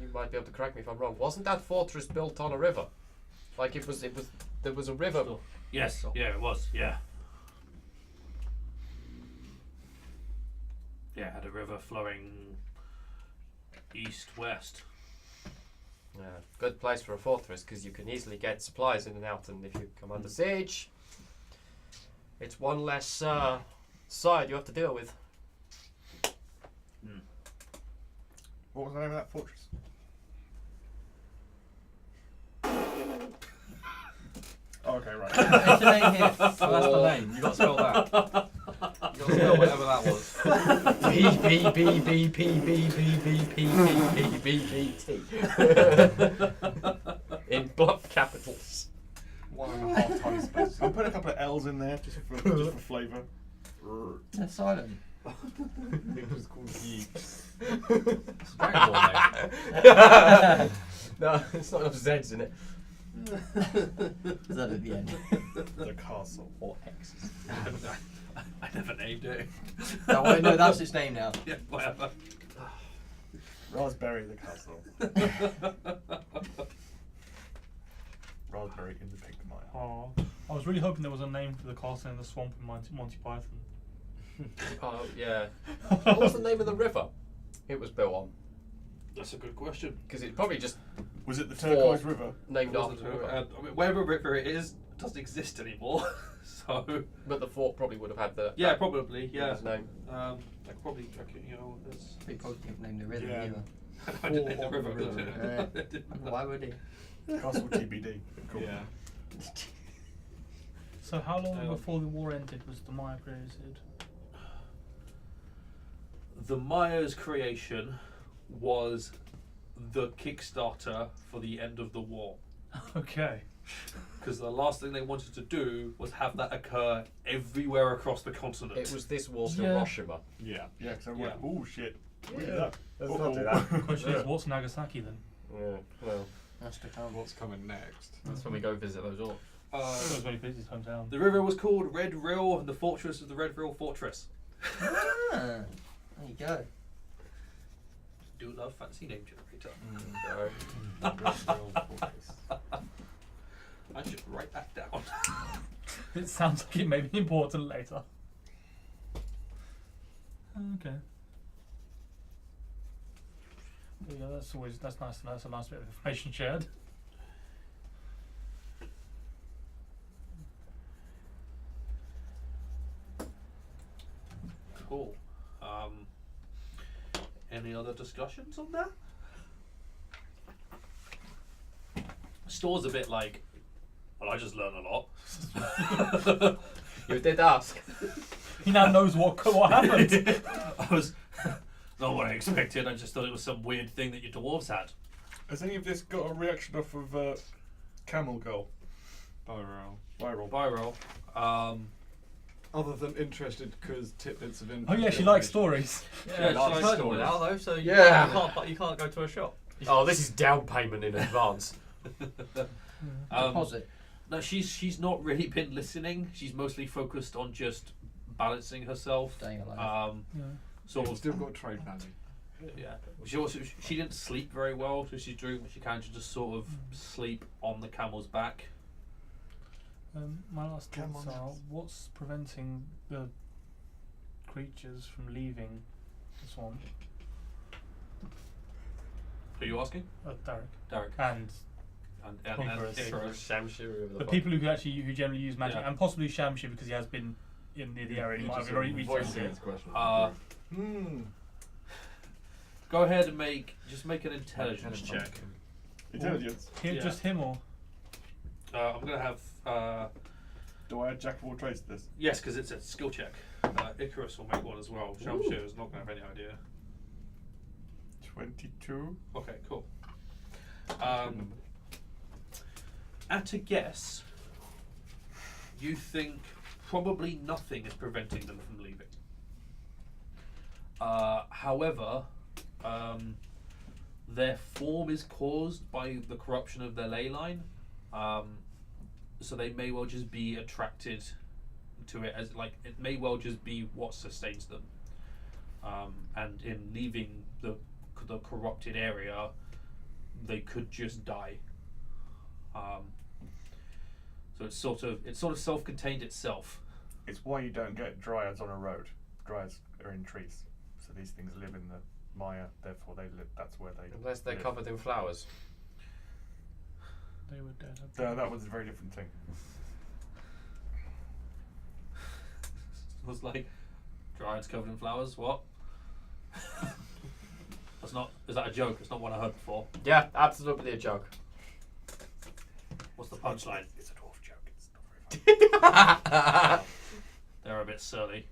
you might be able to correct me if I'm wrong. Wasn't that fortress built on a river? Like there was a river. Yes. Yeah, it was. Yeah. Yeah, had a river flowing east-west. Yeah, good place for a fortress because you can easily get supplies in and out, and if you come under siege, it's one less side you have to deal with. What was the name of that fortress? Okay, right. It's the name here. Oh, that's the name. You got to spell that. You got to spell whatever that was. B B B B B B B B B B B T. In block capitals. 1.5 times space. I'll put a couple of L's in there just for flavour. They're silent. It was called Ye. It's a Dragon Ball name. No, it's not enough Z's in it. Is that at the end? The castle. Or X's? I never named it. No, I know that's its name now. Yeah, whatever. Raspberry the castle. Raspberry in the pink mine. Oh, I was really hoping there was a name for the castle in the swamp in Monty Python. Oh yeah. What was the name of the river it was built on? That's a good question. Because it probably just Was it the Turquoise River? named It after wasn't the river. I mean, wherever river it is doesn't exist anymore. So But the fort probably would have had the yeah, probably yeah. river's name. I could probably you know. They probably didn't name the river Yeah. either. I didn't name the Or river. the river, I didn't know. Why would he? Castle TBD. Cool. Yeah. So how long Oh. before the war ended was the Myre created? The Myre's creation was the Kickstarter for the end of the war. Okay. Because the last thing they wanted to do was have that occur everywhere across the continent. It was this war's Yeah. Hiroshima. Yeah. Yeah, because everyone went, oh shit. We did Yeah. that. Let's Uh-oh. not do that. The question is, what's Nagasaki then? Yeah, well. That's to come. What's coming next? That's when we go visit those orcs. That was when he visited his hometown. The river was called Red Rill, and the fortress was the Red Rill Fortress. Ah, there you go. Do love fancy name generator. I should write that down. It sounds like it may be important later. Okay. Yeah, that's nice to know. That's a nice bit of information shared. Cool. Any other discussions on that? Store's a bit like, well, I just learned a lot. You did ask. He now knows what happened. I was not what I expected. I just thought it was some weird thing that your dwarves had. Has any of this got a reaction off of Camel Girl? Viral. Viral. Other than interested because tidbits of Oh information. yeah, she likes stories. Yeah, I've she heard likes them all now though, so Yeah. you can't go to a shop. Oh, this is down payment in advance. Deposit. No, she's not really been listening. She's mostly focused on just balancing herself. Staying alive. Yeah. Sort of. Still got trade value. Yeah. She didn't sleep very well, so she's doing what she can to just sort of sleep on the camel's back. My last Come thoughts on, are: Nels. what's preventing the creatures from leaving the swamp? Are you asking? Derek Derek. and And Conquerors. Icarus. Shamshir, whoever the fuck. people who generally use magic, Yeah. and possibly Shamshir because he has been in the area. He might have already researched it. question. Go ahead and make an intelligence check. Intelligence. Him, Yeah. just him or I'm gonna have Do I add Jack of all trades to this? yes, because it's a skill check. Icarus will make one as well. Shamshir is not gonna have any idea. 22. Okay, cool. At a guess, you think probably nothing is preventing them from leaving. However, their form is caused by the corruption of their ley line, so they may well just be attracted to it as like it may well just be what sustains them. And in leaving the corrupted area, they could just die. So it's sort of self-contained itself. It's why you don't get dryads on a road. Dryads are in trees. So these things live in the Myre, therefore they live. That's where they Unless they're live. covered in flowers. They were dead. That was a very different thing. It was like giants covered in flowers. What? That's not. Is that a joke? It's not one I heard before. Yeah, absolutely a joke. What's the punchline? It's a dwarf joke. It's not very funny. They're a bit surly.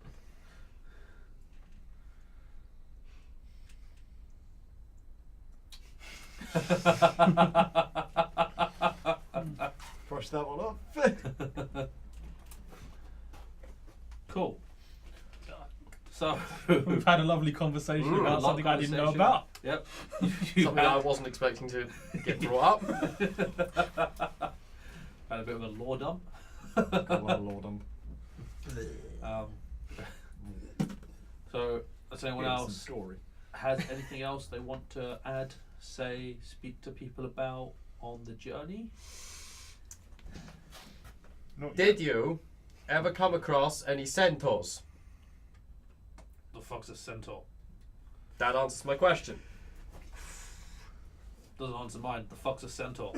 Brush that one off. Cool. So We've had a lovely conversation Ooh, about a lot something I didn't know conversation. about. Yep. Something I wasn't expecting to get brought up. Had a bit of a lore dump. Well, Lord, So, does anyone here's some else story. has anything else they want to add, say, speak to people about on the journey? Not Did yet. you ever come across any centaurs? The fuck's a centaur? That answers my question. Doesn't answer mine. The fuck's a centaur?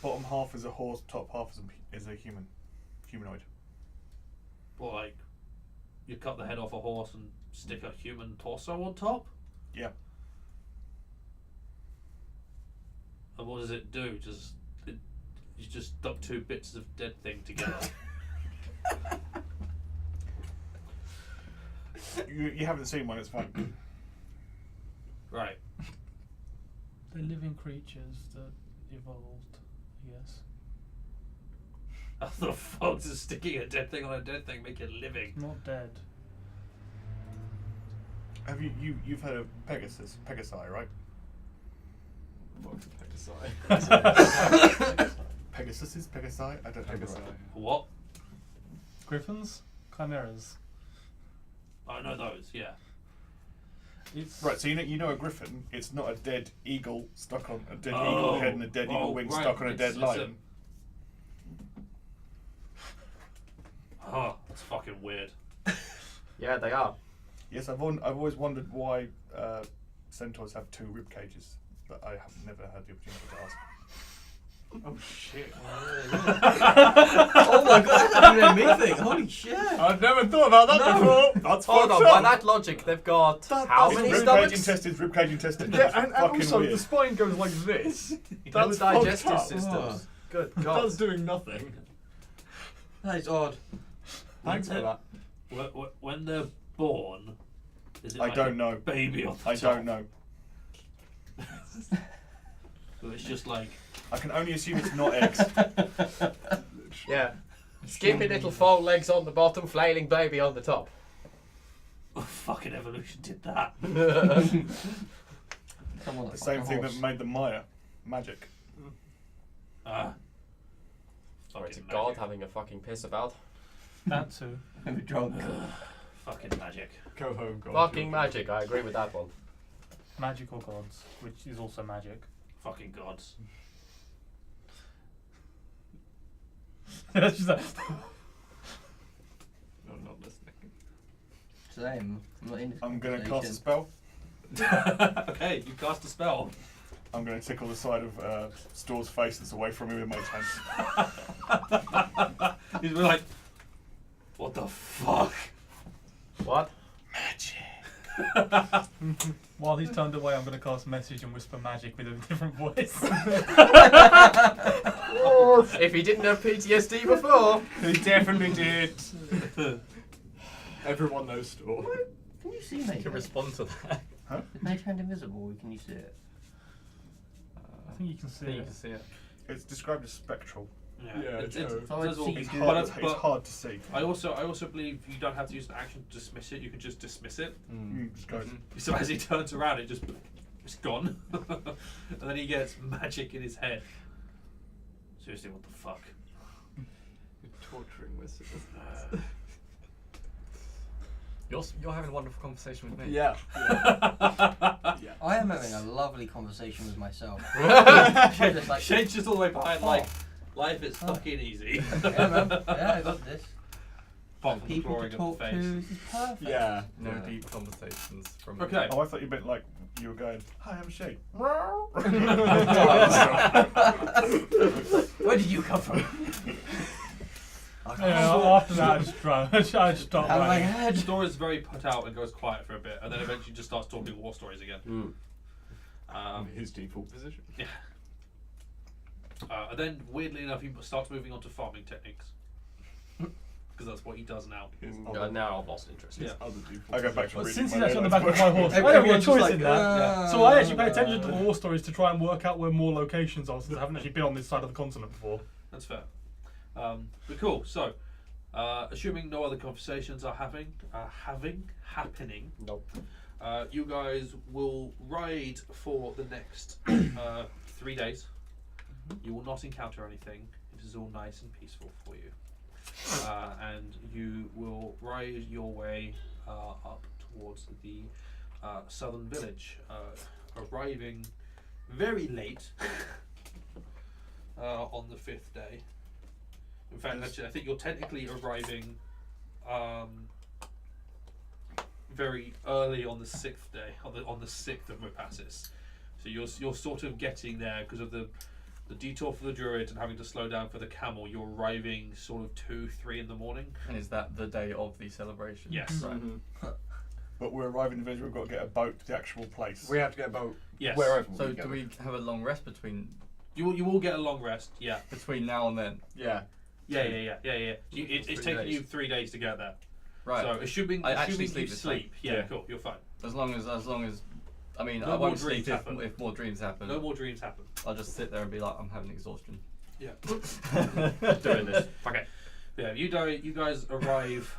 Bottom half is a horse, top half is a humanoid. Well, like, you cut the head off a horse and stick a human torso on top? Yeah. And what does it do? You just stuck two bits of dead thing together. You haven't seen one. It's fine. Right. They're living creatures that evolved, I guess. How the fuck does sticking a dead thing on a dead thing make it living? Not dead. Have you've heard of Pegasi, right? Fuck's a Pegasi? I don't know. Pegasi. What? Griffins? Chimeras. I know those, yeah. It's Right, so you know a griffin. It's not a dead eagle stuck on a dead Oh. eagle head and a dead Oh, eagle wing right. stuck on a dead It's lion. Oh, that's fucking weird. Yeah, they are. Yes, I've always wondered why centaurs have two rib cages, but I have never had the opportunity to ask. Oh shit. Oh my god, that made me think. Holy shit. I've never thought about that before. That's Hold on, fucked by up. that logic, they've got how It's many rib stomachs? cage intestines. Yeah, It's and fucking also weird. the spine goes like this. No That's fucked digestive up. systems. Good That's God. doing nothing. That is odd. Thanks for that. When they're born, is it I like don't a know. baby on the I top? don't know. So it's just like, I can only assume it's not eggs. Yeah. Skimpy little four legs on the bottom, flailing baby on the top. oh, fucking evolution did that. Someone The same thing that made the Myre magic. Ah. Sorry, it's a Fucking god magic. having a fucking piss about. that too. I'm drunk. Fucking magic. Go home, God. Fucking magic, I agree with that one. Magical gods, which is also magic. Fucking gods. It's just like, No, I'm not listening. Same. I'm not in this I'm going to cast a conversation. spell. Okay, you cast a spell. I'm going to tickle the side of Stor's face that's away from me with my hand. He's been like, what the fuck? What? while he's turned away, I'm going to cast message and whisper magic with a different voice. If he didn't have PTSD before. He definitely did. Everyone knows Store. Can you see me? To respond to that. Is Mage Hand invisible? Can you see it? I think you can see I think you it. can see it. It's described as spectral. Yeah, it's Joe. So I does all see these- you. but It's hard to see. I also believe you don't have to use an action to dismiss it. You can just dismiss it. Just goes. So as he turns around, it's gone, and then he gets magic in his head. Seriously, what the fuck? You're torturing wizards. You're having a wonderful conversation with me. Yeah. I am having a lovely conversation with myself. Shane, Just like, Shane's just all the way behind, Oh. like, life is fucking easy. yeah, man. Yeah, I got this. apart from the People to clawing of talk the to. face. This is perfect. Yeah. No Yeah. deep conversations from. Okay. Oh, I thought you meant like you were going, hi, I'm Shay. Where did you come from? After that, I just try. I just start Out of my writing. head. The story is very put out and goes quiet for a bit, and then eventually just starts talking war stories again. His default position. And then, weirdly enough, he starts moving on to farming techniques. Because that's what he does now. His Now I've lost interest. Yeah. other default I go back to Well, reading since my he's actually on the notes back of my book. horse, I don't get a Everyone's just choice like, in that. Yeah. So I actually pay attention to the war stories to try and work out where more locations are, since I haven't actually been on this side of the continent before. That's fair. But cool. So, assuming no other conversations are happening, Nope. you guys will ride for the next 3 days. You will not encounter anything. It is all nice and peaceful for you. And you will ride your way up towards the southern village, arriving very late on the 5th day. In fact, actually, I think you're technically arriving very early on the 6th day, on the 6th of Mupassis. So you're sort of getting there because of the detour for the druid and having to slow down for the camel. You're arriving sort of 2-3 in the morning. And is that the day of the celebration? Yes. Right. But we're arriving in the village, we've got to get a boat to the actual place. We have to get a boat Yes. wherever So we go. do we have a long rest between You will get a long rest. Yeah. now and then? Yeah. Yeah. It's 3 taking days. you 3 days to get there. Right. So assuming I actually you sleep this sleep, time. yeah, Yeah. cool, you're fine. As long as I mean, No I more won't dreams sleep happen. if more dreams happen. No more dreams happen. I'll just sit there and be like, I'm having exhaustion. Yeah. Doing this. Fuck it. Yeah, you guys arrive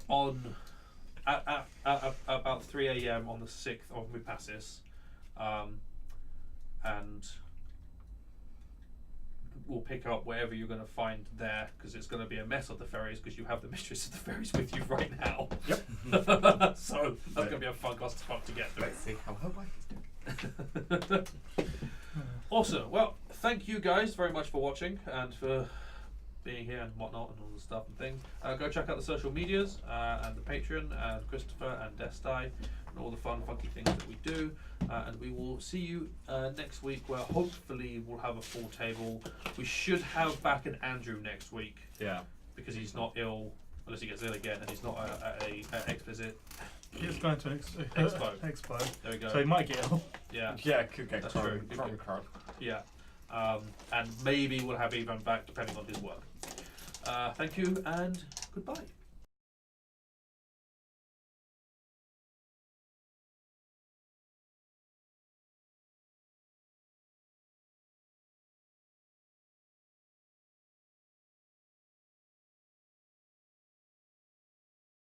on at about 3 a.m. on the 6th of Mupassis, and we'll pick up wherever you're going to find there, because it's going to be a mess on the ferries because you have the mistress of the ferries with you right now. Yep. So that's going to be a fun clusterfuck to get through. Let's see how her wife is doing. Awesome. Well, thank you guys very much for watching and for being here and whatnot and all the stuff and things. Go check out the social medias and the Patreon and Christopher and Destai and all the fun, funky things that we do. And we will see you next week, where hopefully we'll have a full table. We should have back an Andrew next week. Yeah. Because he's not ill, unless he gets ill again, and he's not at a exposit. He's going to an Expo. Expo. There we go. So he might get ill. Yeah. Yeah, could get That's crumb true. crumb. Yeah. And maybe we'll have Ivan back depending on his work. Thank you and goodbye.